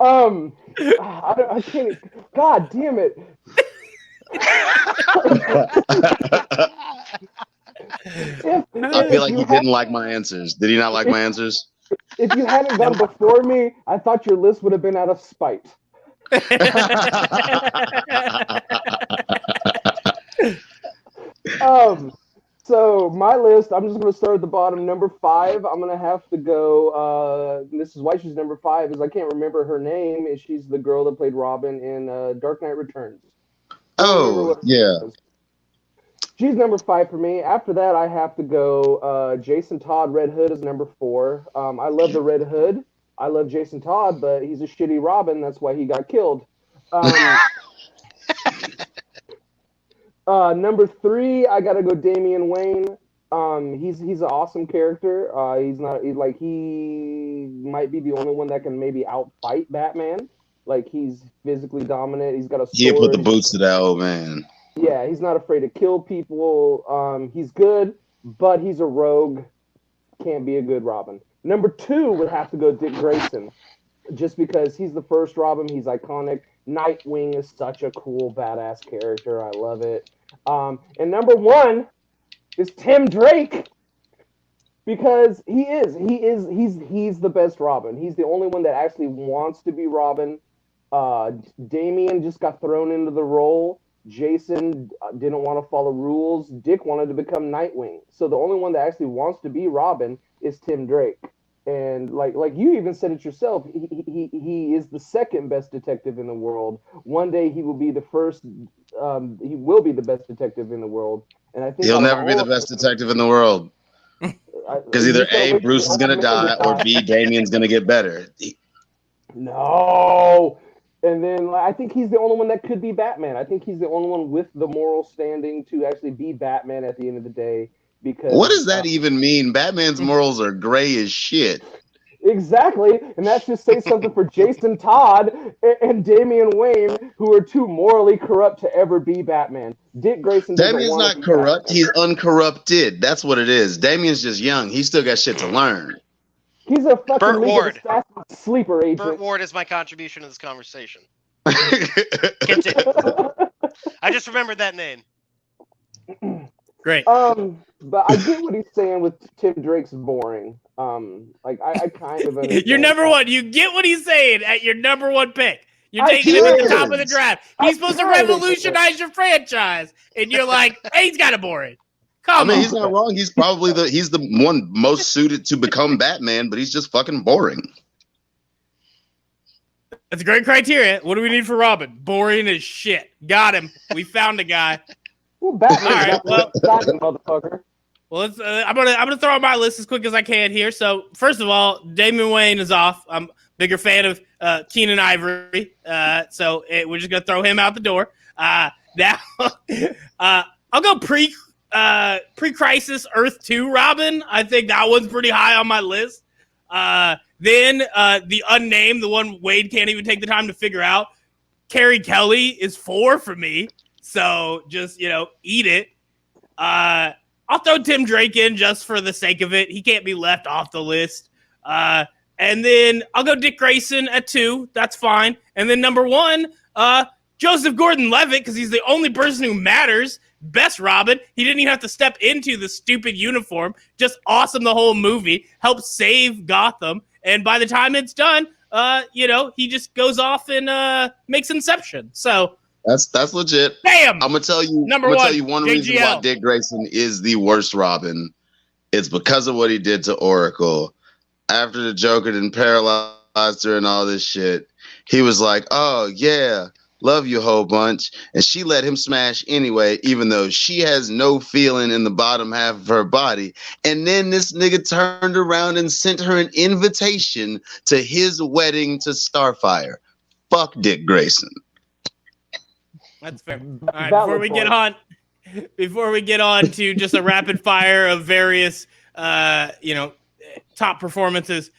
I can't. God damn it! I feel like he didn't like my answers. Did he not like my answers? If you hadn't gone before me, I thought your list would have been out of spite. So my list, I'm just going to start at the bottom. Number 5, I'm going to have to go. This is why she's number 5, is I can't remember her name. She's the girl that played Robin in Dark Knight Returns. Oh, yeah. She's number 5 for me. After that, I have to go Jason Todd, Red Hood is number 4. I love the Red Hood. I love Jason Todd, but he's a shitty Robin. That's why he got killed. Number 3, I gotta go Damien Wayne. He's an awesome character. He might be the only one that can maybe outfight Batman. Like, he's physically dominant. He's got a sword. He put the boots to that old man. Yeah, he's not afraid to kill people. He's good, but he's a rogue. Can't be a good Robin. Number 2 would have to go Dick Grayson, just because he's the first Robin. He's iconic. Nightwing is such a cool, badass character. I love it. And number 1 is Tim Drake, because he's the best Robin. He's the only one that actually wants to be Robin. Damien just got thrown into the role. Jason didn't want to follow rules. Dick wanted to become Nightwing. So the only one that actually wants to be Robin is Tim Drake. And like you even said it yourself, he is the second best detective in the world. One day he will be the first. He will be the best detective in the world. And I think he'll never be the best detective in the world. Because either A, Bruce is gonna die, or B, Damien's gonna get better. No. And then I think he's the only one that could be Batman. I think he's the only one with the moral standing to actually be Batman at the end of the day. Because what does that even mean? Batman's morals are gray as shit. Exactly, and that should say something for Jason Todd and Damien Wayne, who are too morally corrupt to ever be Batman. Dick Grayson. Damien's not corrupt; he's uncorrupted. That's what it is. Damien's just young. He's still got shit to learn. He's a fucking Burt Ward. sleeper agent. Burt Ward is my contribution to this conversation. Continue. I just remembered that name. Great. But I get what he's saying with Tim Drake's boring. I kind of understand. You're number 1. You get what he's saying at your number 1 pick. You're taking him at the top of the draft. He's supposed to revolutionize your franchise, and you're like, hey, he's got a boring. Come on. He's not wrong. He's probably he's the one most suited to become Batman, but he's just fucking boring. That's a great criteria. What do we need for Robin? Boring as shit. Got him. We found a guy. Well, Batman. All right, well, motherfucker. Well, I'm gonna throw on my list as quick as I can here. So first of all, Damien Wayne is off. I'm a bigger fan of Keenan Ivory, so we're just gonna throw him out the door. Now, I'll go pre-crisis Earth 2 Robin. I think that one's pretty high on my list. Then the unnamed, the one Wade can't even take the time to figure out. Carrie Kelly is 4 for me. So just eat it. I'll throw Tim Drake in just for the sake of it. He can't be left off the list. And then I'll go Dick Grayson at 2. That's fine. And then number 1, Joseph Gordon-Levitt, because he's the only person who matters. Best Robin. He didn't even have to step into the stupid uniform. Just awesome the whole movie. Helped save Gotham. And by the time it's done, he just goes off and makes Inception. So that's legit. Bam! I'm gonna tell you. Tell you one reason why Dick Grayson is the worst Robin. It's because of what he did to Oracle. After the Joker didn't paralyze her and all this shit, he was like, "Oh yeah, love you a whole bunch," and she let him smash anyway, even though she has no feeling in the bottom half of her body. And then this nigga turned around and sent her an invitation to his wedding to Starfire. Fuck Dick Grayson. That's fair. All right, before we get on to just a rapid fire of various, top performances,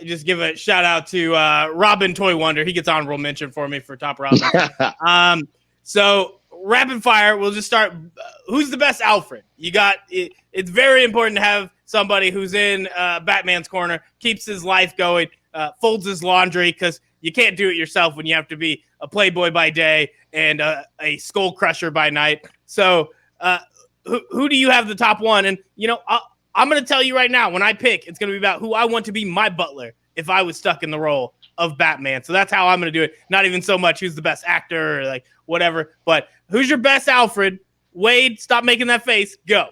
just give a shout out to Robin Toy Wonder. He gets honorable mention for me for top Robin. So rapid fire, we'll just start. Who's the best Alfred? You got it. It's very important to have somebody who's in Batman's corner, keeps his life going, folds his laundry, because you can't do it yourself when you have to be a playboy by day and a skull crusher by night. So who do you have the top one? And, I'm going to tell you right now, when I pick, it's going to be about who I want to be my butler if I was stuck in the role of Batman. So that's how I'm going to do it. Not even so much who's the best actor or like whatever, but who's your best Alfred? Wade, stop making that face. Go.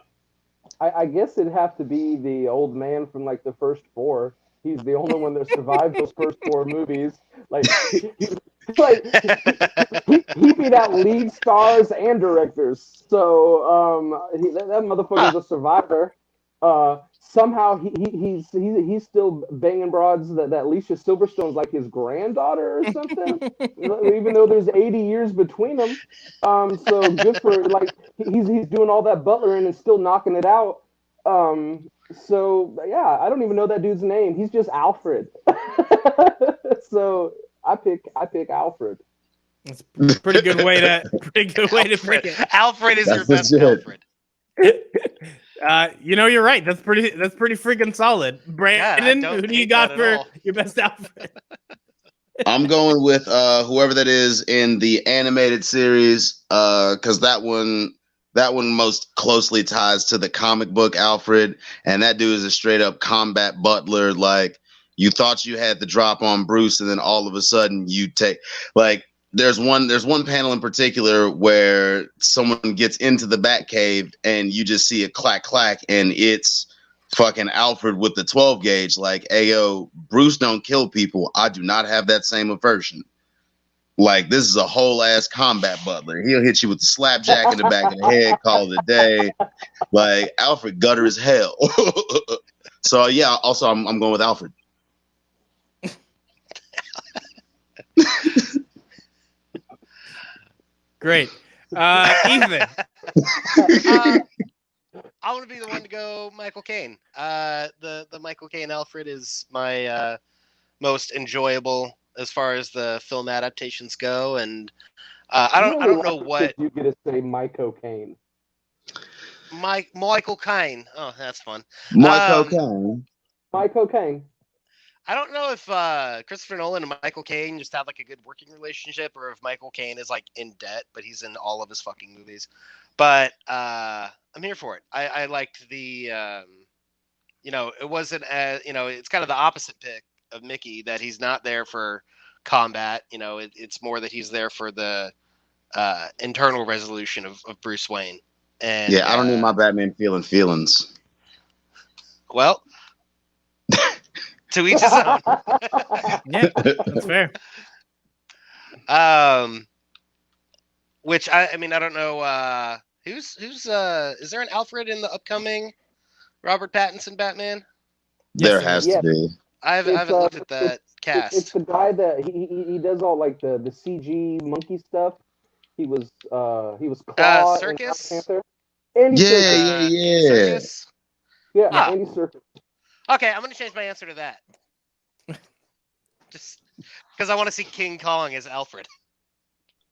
I guess it'd have to be the old man from like the first 4. He's the only one that survived those first 4 movies. Like, he beat out lead stars and directors. So that motherfucker's a survivor. Somehow he's still banging broads that Alicia Silverstone's like his granddaughter or something, even though there's 80 years between them. So good for like he's doing all that butlering and still knocking it out. So yeah, I don't even know that dude's name. He's just Alfred. So I pick Alfred. That's a pretty good way to pick it. Alfred is your best Alfred. You're right. That's pretty freaking solid. Brandon, who do you got for your best Alfred? I'm going with whoever that is in the animated series, because that one most closely ties to the comic book Alfred, and that dude is a straight up combat butler. Like, you thought you had the drop on Bruce, and then all of a sudden you take like. There's one panel in particular where someone gets into the Batcave and you just see a clack clack and it's fucking Alfred with the 12 gauge. Like, ayo, Bruce don't kill people. I do not have that same aversion. Like, this is a whole ass combat butler. He'll hit you with the slapjack in the back of the head, call it a day. Like, Alfred gutter as hell. So yeah, also I'm going with Alfred. Great. Ethan. I want to be the one to go Michael Caine. The Michael Caine Alfred is my most enjoyable as far as the film adaptations go, and I don't know what you get to say. Michael Caine. Michael Caine. Oh, that's fun. Michael Caine. Michael Caine. I don't know if Christopher Nolan and Michael Caine just have like a good working relationship, or if Michael Caine is like in debt, but he's in all of his fucking movies. But I'm here for it. I liked the, it wasn't as, it's kind of the opposite pick of Mickey, that he's not there for combat. It's more that he's there for the internal resolution of Bruce Wayne. And yeah, I don't need my Batman feeling feelings. Well. To each his own. Yeah, that's fair. Which I don't know. Who's is there an Alfred in the upcoming Robert Pattinson Batman? There has to be. I haven't looked at that cast. It's the guy that he does all like the CG monkey stuff. He was Claw Circus. in Panther. Andy Serkis. Yeah. Circus? Yeah, Andy Serkis. Okay, I'm going to change my answer to that. Just because I want to see King Kong as Alfred.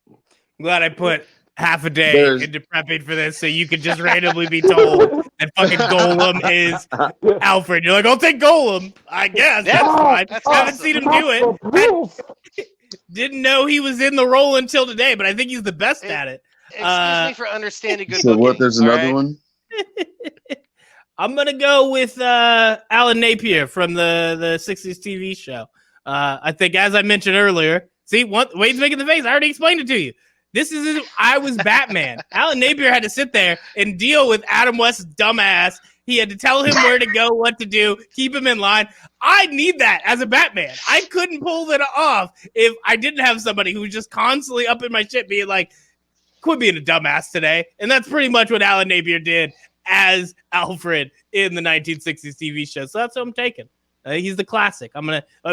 I'm glad I put half a day into prepping for this so you could just randomly be told that fucking Golem is Alfred. You're like, I'll take Golem. I guess. Yeah, that's fine. that's Haven't awesome. seen him do it. Didn't know he was in the role until today, but I think he's the best at it. Excuse me for understanding good So booking. what? There's another right? one? I'm going to go with Alan Napier from the 60s TV show. I think, as I mentioned earlier, Wade's making the face. I already explained it to you. I was Batman. Alan Napier had to sit there and deal with Adam West's dumbass. He had to tell him where to go, what to do, keep him in line. I need that as a Batman. I couldn't pull that off if I didn't have somebody who was just constantly up in my shit being like, quit being a dumbass today. And that's pretty much what Alan Napier did as Alfred in the 1960s TV show. So that's what I'm taking. He's the classic.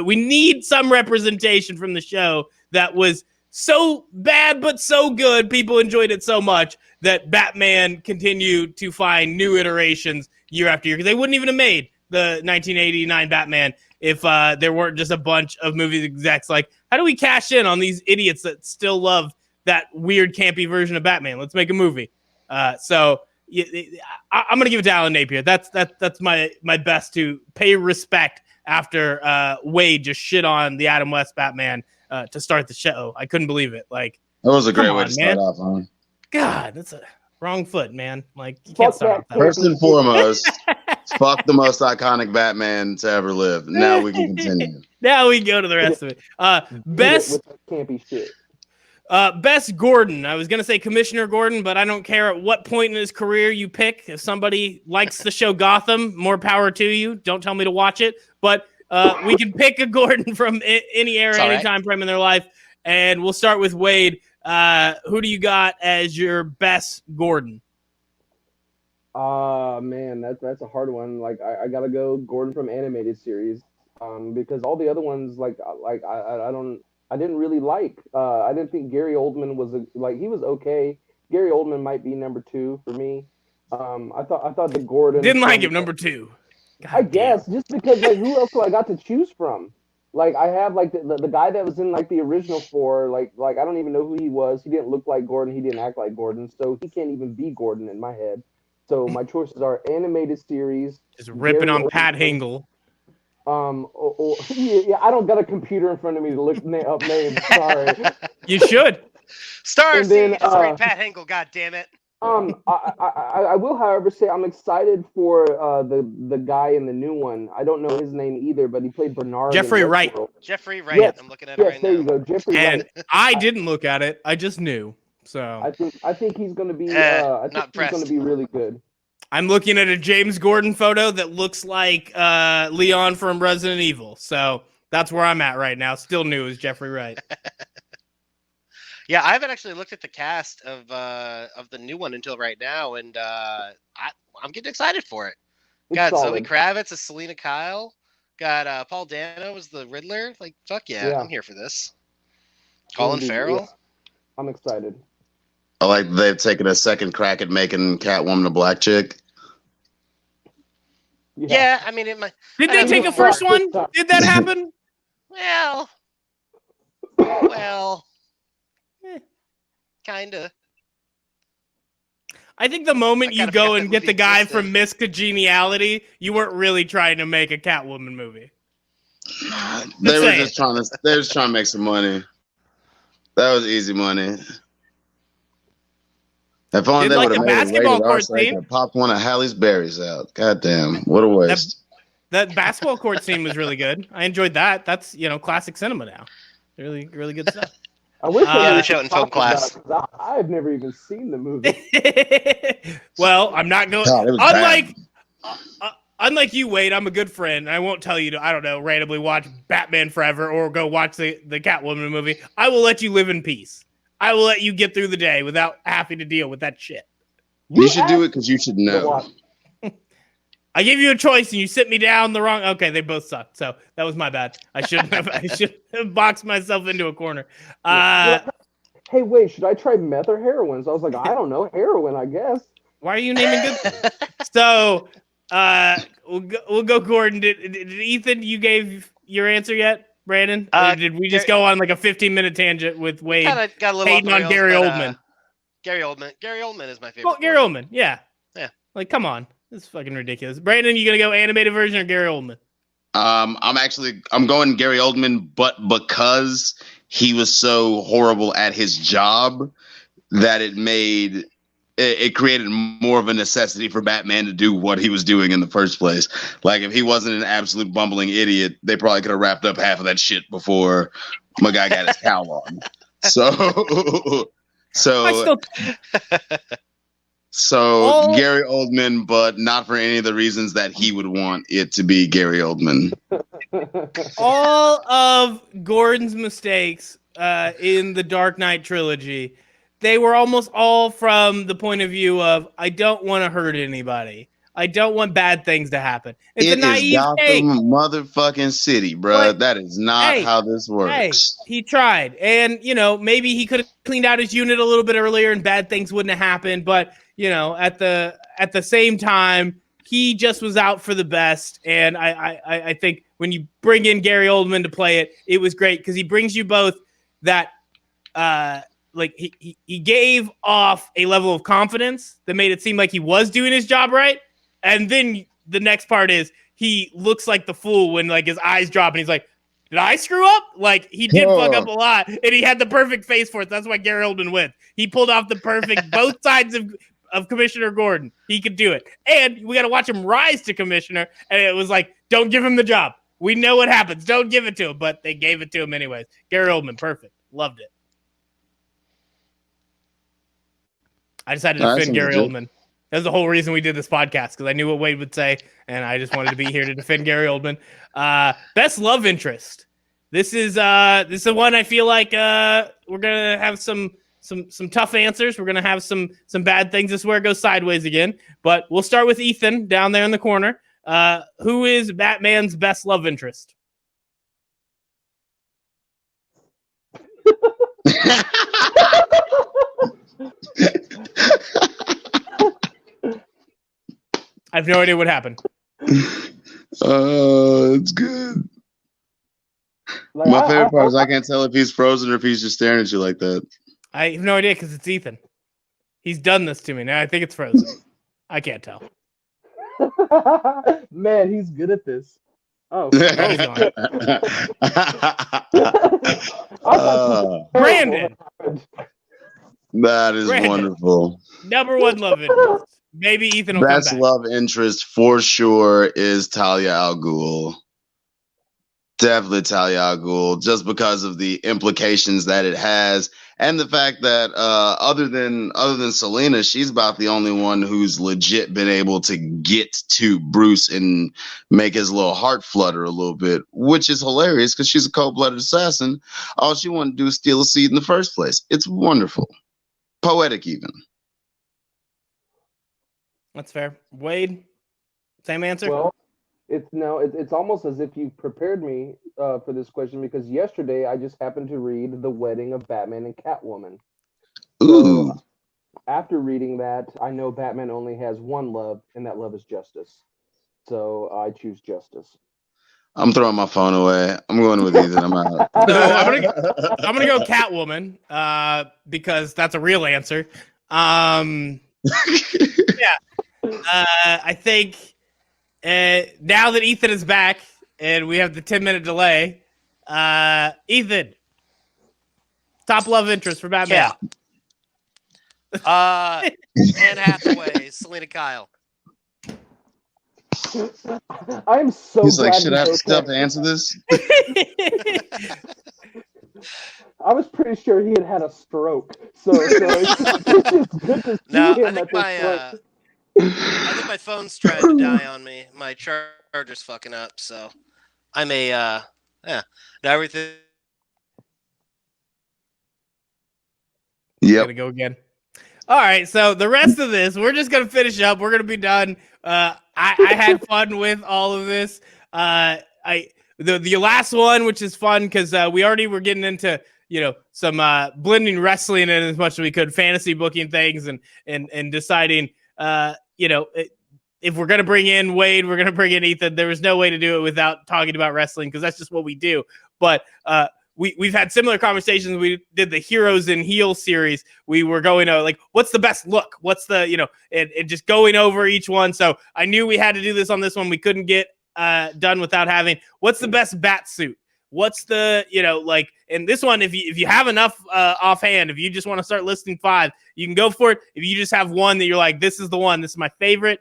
We need some representation from the show that was so bad but so good. People enjoyed it so much that Batman continued to find new iterations year after year, because they wouldn't even have made the 1989 Batman if there weren't just a bunch of movie execs like, how do we cash in on these idiots that still love that weird campy version of Batman? Let's make a movie. So I'm going to give it to Alan Napier. That's my best to pay respect after Wade just shit on the Adam West Batman to start the show. I couldn't believe it. Like, that was a great way to start off on. God, that's a wrong foot, man. Like, you can't start off that. First and foremost, Fuck the most iconic Batman to ever live. Now we can continue. Now we go to the rest of it. Best with that campy shit. Best Gordon. I was gonna say Commissioner Gordon, but I don't care at what point in his career you pick. If somebody likes the show Gotham, more power to you. Don't tell me to watch it, but we can pick a Gordon from any era, any time frame in their life, and we'll start with Wade. Who do you got as your best Gordon? Man, that's a hard one. Like I gotta go Gordon from animated series, because all the other ones, I didn't really like. I didn't think Gary Oldman was he was okay. Gary Oldman might be number 2 for me. I thought the Gordon didn't like him number 2. I guess just because who else do I got to choose from? Like I have the guy that was in the original 4. Like I don't even know who he was. He didn't look like Gordon. He didn't act like Gordon. So he can't even be Gordon in my head. So my choices are animated series. Just ripping on Pat Hingle. Yeah, I don't got a computer in front of me to look up names. Sorry. You should. Star Seed, Pat Hingle. God damn it. I will, however, say I'm excited for the guy in the new one. I don't know his name either, but he played Bernard. Jeffrey Wright. Jeffrey Wright. Yes. I'm looking at it right there now. You go, Jeffrey and Wright. I didn't look at it. I just knew. So I think he's going to be. I think he's going to be really good. I'm looking at a James Gordon photo that looks like Leon from Resident Evil. So that's where I'm at right now. Still new as Jeffrey Wright. Yeah, I haven't actually looked at the cast of the new one until right now, and I'm getting excited for it. Got Zoe Kravitz as Selena Kyle. Got Paul Dano as the Riddler. Like, fuck yeah, I'm here for this. Colin Farrell. Yeah. I'm excited. I like they've taken a second crack at making Catwoman a black chick. Yeah, I mean, it might. Did they take a first one? Did that happen? Well, kinda. I think the moment you go and get the guy from Miss Congeniality, you weren't really trying to make a Catwoman movie. They were just trying to make some money. That was easy money. If only they would have made a rated R so they could pop one of Halle's berries out. Goddamn, what a waste. That basketball court scene was really good. I enjoyed that. That's classic cinema now. Really, really good stuff. I wish they show it in film class. I've never even seen the movie. Well, I'm not going. Unlike you, Wade, I'm a good friend. I won't tell you to, I don't know, randomly watch Batman Forever or go watch the Catwoman movie. I will let you live in peace. I will let you get through the day without having to deal with that shit. You should do it because you should know. I gave you a choice and you sit me down the wrong. Okay, they both sucked. So that was my bad. I should have boxed myself into a corner. Hey, wait, should I try meth or heroin? So I was like, I don't know, heroin, I guess. Why are you naming good? So we'll go Gordon. Did Ethan, you gave your answer yet? Brandon? Or did we just go on like a 15-minute tangent with Wade got a little hating on Gary Oldman? Gary Oldman is my favorite. Well, Gary Oldman, yeah. Yeah. Like, come on. This is fucking ridiculous. Brandon, you gonna go animated version or Gary Oldman? I'm going Gary Oldman, but because he was so horrible at his job that it created more of a necessity for Batman to do what he was doing in the first place. Like, if he wasn't an absolute bumbling idiot, they probably could have wrapped up half of that shit before my guy got his cowl on. So Gary Oldman, but not for any of the reasons that he would want it to be Gary Oldman. All of Gordon's mistakes in the Dark Knight trilogy, they were almost all from the point of view of, I don't want to hurt anybody. I don't want bad things to happen. It's a naive take. Motherfucking city, bro. That is not how this works. Hey, he tried. And, maybe he could have cleaned out his unit a little bit earlier and bad things wouldn't have happened. But, at the same time, he just was out for the best. And I think when you bring in Gary Oldman to play it, it was great because he brings you both that he gave off a level of confidence that made it seem like he was doing his job right. And then the next part is he looks like the fool when his eyes drop and he's like, did I screw up? Like, he did fuck up a lot and he had the perfect face for it. That's why Gary Oldman wins. He pulled off the perfect both sides of Commissioner Gordon. He could do it. And we got to watch him rise to commissioner. And it was like, don't give him the job. We know what happens. Don't give it to him. But they gave it to him anyways. Gary Oldman, perfect. Loved it. I decided to defend Gary Oldman. That's the whole reason we did this podcast, because I knew what Wade would say, and I just wanted to be here to defend Gary Oldman. Best love interest. This is the one I feel like we're gonna have some tough answers. We're gonna have some bad things. This is where it goes sideways again. But we'll start with Ethan down there in the corner. Who is Batman's best love interest? I have no idea what happened. It's good. Like, My favorite part is I can't tell if he's frozen or if he's just staring at you like that. I have no idea because it's Ethan. He's done this to me. Now I think it's frozen. I can't tell. Man, he's good at this. Oh, Brandon. That is wonderful. Number one love interest. Maybe Ethan will Best come back. love interest for sure is Talia al Ghul. Definitely Talia al Ghul, just because of the implications that it has, and the fact that other than Selena, she's about the only one who's legit been able to get to Bruce and make his little heart flutter a little bit, which is hilarious because she's a cold-blooded assassin. All she wanted to do is steal a seed in the first place. It's wonderful, poetic even. That's fair. Wade, same answer? Well, it's almost as if you prepared me for this question, because yesterday I just happened to read The Wedding of Batman and Catwoman. Ooh. So, after reading that, I know Batman only has one love, and that love is justice. So I choose justice. I'm throwing my phone away. I'm going with Ethan. I'm out. So I'm gonna go Catwoman because that's a real answer. Yeah. I think now that Ethan is back and we have the 10-minute delay, Ethan, top love interest for Batman. Yeah. Anne Hathaway, Selena Kyle. I am so He's glad like, should I have you stuff to answer this? I was pretty sure he had a stroke. So it's just good to see No, him I think at this point. I think my phone's trying to die on me. My charger's fucking up, so I may everything. Yep. Gonna go again. All right, so the rest of this, we're just gonna finish up. We're gonna be done. I had fun with all of this. The last one, which is fun because we already were getting into some blending wrestling in as much as we could, fantasy booking things, and deciding if we're gonna bring in Wade, we're gonna bring in Ethan. There was no way to do it without talking about wrestling because that's just what we do. But we've had similar conversations. We did the Heroes and Heels series. We were going like, what's the best look? What's the, and just going over each one. So I knew we had to do this on this one. We couldn't get done without having, what's the best bat suit? What's the, and this one, if you have enough offhand, if you just want to start listing 5, you can go for it. If you just have one that you're like, this is the one, this is my favorite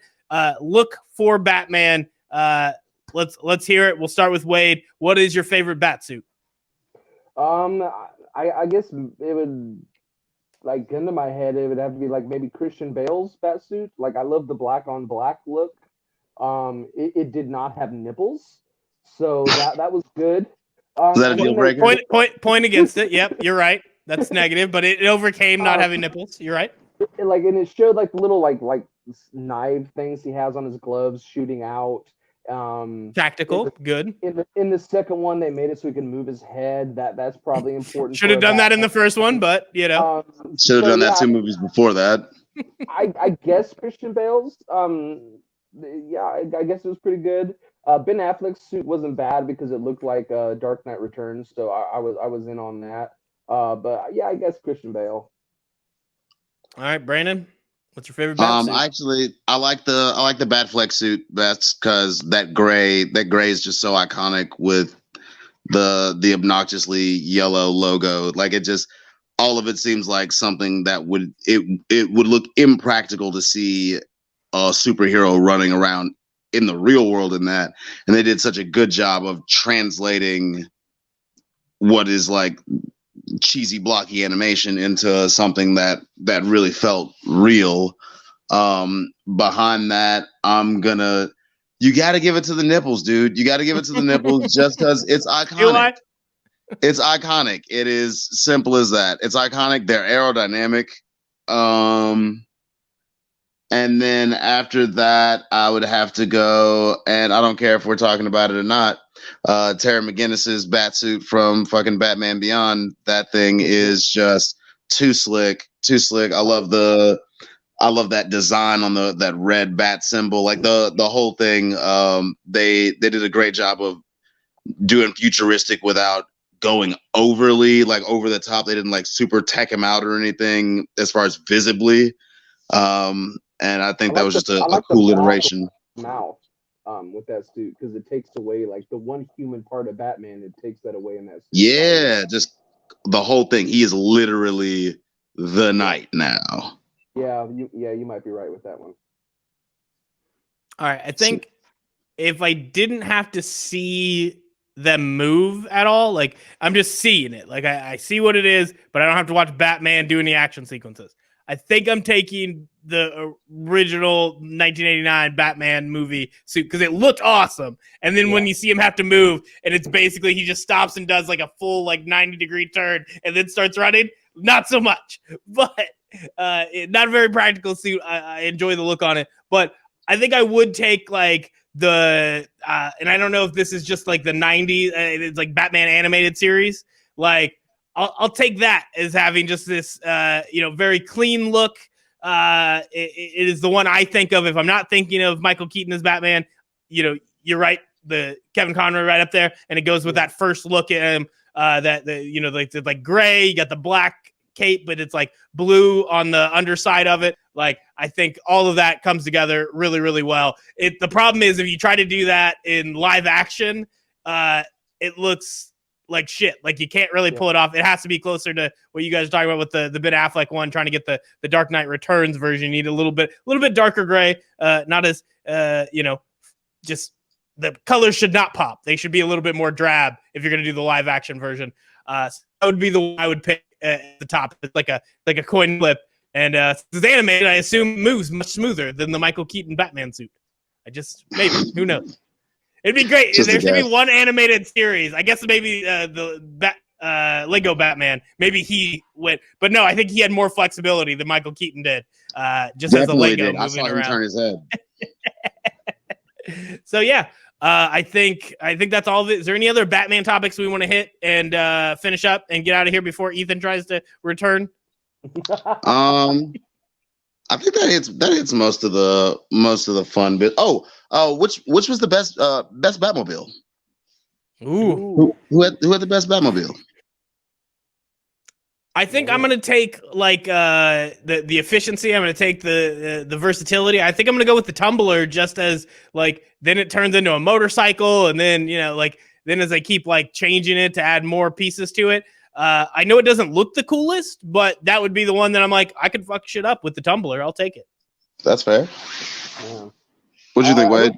look for Batman. Let's hear it. We'll start with Wade. What is your favorite bat suit? I guess it would, like, into my head, it would have to be like maybe Christian Bale's bat suit. Like, I love the black on black look. It did not have nipples, so that was good. Is that a deal breaker? Point against it. Yep, you're right. That's negative, but it overcame not having nipples. You're right. And it showed like the little like knife things he has on his gloves shooting out. Tactical, good. In the second one, they made it so he can move his head. That's probably important. Should have done that in the first one, but should have done that 2 movies before that. I guess Christian Bale's. I guess it was pretty good. Ben Affleck's suit wasn't bad because it looked like Dark Knight Returns, so I was in on that. But yeah, I guess Christian Bale. All right, Brandon, what's your favorite bat suit? Actually, I like the Batfleck suit. That's because that gray is just so iconic with the obnoxiously yellow logo. Like, it just all of it seems like something that would look impractical to see a superhero running around in the real world in that. And they did such a good job of translating what is like cheesy, blocky animation into something that really felt real. Behind that, you got to give it to the nipples, dude. You got to give it to the nipples just because it's iconic. It's iconic. It is simple as that. It's iconic. They're aerodynamic. And then after that, I would have to go, and I don't care if we're talking about it or not, Terry McGinnis's Batsuit from fucking Batman Beyond. That thing is just too slick. I love that design on that red bat symbol. Like the whole thing. They did a great job of doing futuristic without going overly like over the top. They didn't like super tech him out or anything as far as visibly. And I think that was just a cool iteration. Mouth, with that suit, because it takes away like the one human part of Batman. It takes that away in that suit. Yeah, just the whole thing. He is literally the Knight now. Yeah, you might be right with that one. All right, I think if I didn't have to see them move at all, like I'm just seeing it. Like I see what it is, but I don't have to watch Batman do any action sequences. I think I'm taking the original 1989 Batman movie suit because it looked awesome. And then when you see him have to move, and it's basically he just stops and does like a full like 90-degree turn and then starts running, not so much. But not a very practical suit. I enjoy the look on it, but I think I would take like the and I don't know if this is just like the 90s. It's like Batman animated series, like. I'll take that as having just this, very clean look. It is the one I think of if I'm not thinking of Michael Keaton as Batman. You're right, the Kevin Conroy right up there, and it goes with that first look at him. Like gray, you got the black cape, but it's like blue on the underside of it. Like I think all of that comes together really, really well. The problem is if you try to do that in live action, it looks like shit. Like you can't really pull it off. It has to be closer to what you guys are talking about with the Ben Affleck one, trying to get the Dark Knight Returns version. You need a little bit darker gray, not as just the colors should not pop. They should be a little bit more drab if you're going to do the live action version. So that would be the one I would pick at the top. It's like a coin flip, and since it's animated, I assume moves much smoother than the Michael Keaton Batman suit. Maybe who knows. It'd be great. There should be one animated series. I guess maybe Lego Batman. Maybe he went, but no, I think he had more flexibility than Michael Keaton did. Just Definitely as a Lego did. moving I saw him around. turn his head. So yeah, I think that's all of it. Is there any other Batman topics we want to hit and finish up and get out of here before Ethan tries to return? I think that hits most of the fun bit. Which was the best Batmobile? Ooh, who had the best Batmobile? I think I'm gonna take like the efficiency. I'm gonna take the versatility. I think I'm gonna go with the tumbler, just as like then it turns into a motorcycle, and then then as I keep like changing it to add more pieces to it. I know it doesn't look the coolest, but that would be the one that I'm like, I could fuck shit up with the tumbler. I'll take it. That's fair. Yeah. What do you think, Wade?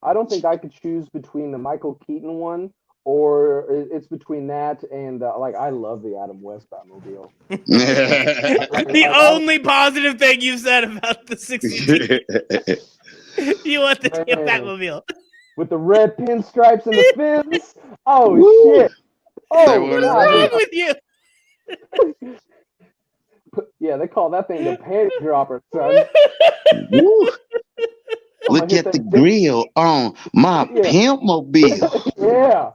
I don't think I could choose between the Michael Keaton one, or it's between that and I love the Adam West Batmobile. The only positive thing you've said about the 62. You want the Batmobile with the red pinstripes and the fins. Oh shit! Oh, what is wrong with you? Yeah, they call that thing the panty dropper, son. Look at the grill on my Pimpmobile. Yeah.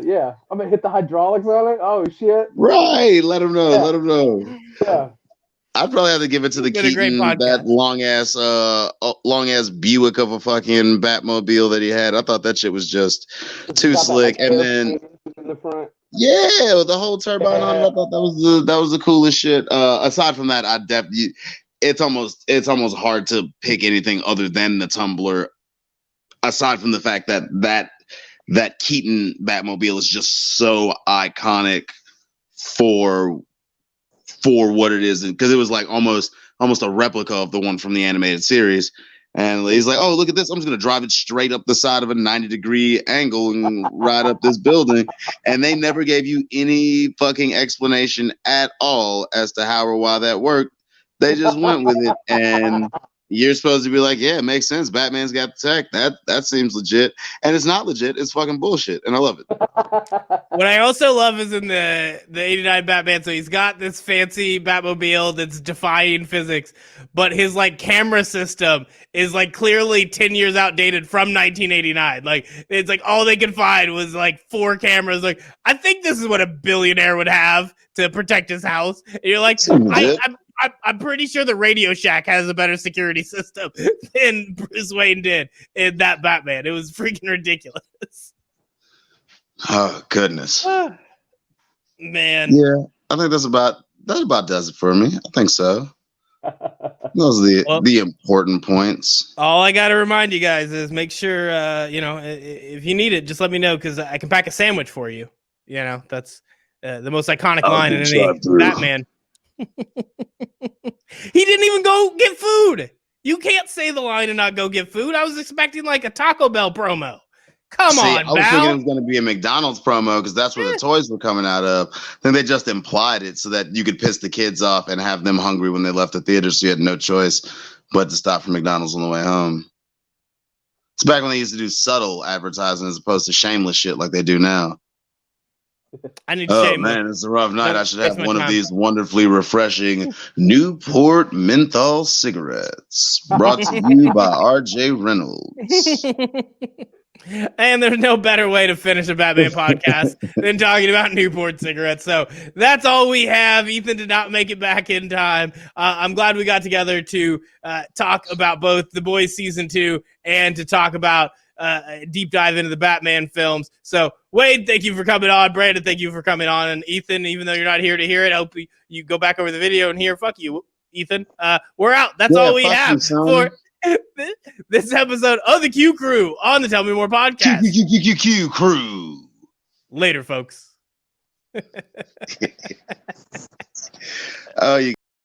Yeah. I'm gonna hit the hydraulics on it. Oh shit. Right. Let him know. Let him know. Yeah. I'd probably have to give it to the Keaton, that long ass Buick of a fucking Batmobile that he had. I thought that shit was just too slick. And then in the front. Yeah, with the whole turbine on it, I thought that was the coolest shit. Aside from that, it's almost hard to pick anything other than the tumbler. Aside from the fact that Keaton Batmobile is just so iconic for for what it is, because it was like almost a replica of the one from the animated series. And he's like, "Oh, look at this! I'm just gonna drive it straight up the side of a 90-degree angle and ride up this building." And they never gave you any fucking explanation at all as to how or why that worked. They just went with it, and you're supposed to be like, "Yeah, it makes sense. Batman's got the tech. That seems legit." And it's not legit. It's fucking bullshit, and I love it. What I also love is in the 89 Batman, so he's got this fancy Batmobile that's defying physics, but his like camera system is like clearly 10 years outdated from 1989. Like it's like all they could find was like 4 cameras. Like I think this is what a billionaire would have to protect his house. And you're like, I'm pretty sure the Radio Shack has a better security system than Bruce Wayne did in that Batman. It was freaking ridiculous. Oh goodness, man. Yeah, I think that about does it for me. I think so. Those are the important points. All I got to remind you guys is make sure, if you need it, just let me know, because I can pack a sandwich for you. You know, that's the most iconic line in any Batman. He didn't even go get food. You can't say the line and not go get food. I was expecting like a Taco Bell promo. Come on, I was thinking it was going to be a McDonald's promo because that's where the toys were coming out of. Then they just implied it so that you could piss the kids off and have them hungry when they left the theater, so you had no choice but to stop for McDonald's on the way home. It's back when they used to do subtle advertising as opposed to shameless shit like they do now. I need man, it's a rough night. I should have one of these wonderfully refreshing Newport menthol cigarettes, brought to you by R.J. Reynolds. And there's no better way to finish a Batman podcast than talking about Newport cigarettes. So that's all we have. Ethan did not make it back in time. I'm glad we got together to talk about both The Boys Season 2 and to talk about a deep dive into the Batman films. So Wade, thank you for coming on. Brandon, thank you for coming on. And Ethan, even though you're not here to hear it, I hope you go back over the video and hear. Fuck you, Ethan. We're out. That's all we have for this episode of the Q Crew on the Tell Me More podcast. Q Crew. Later, folks. Oh, you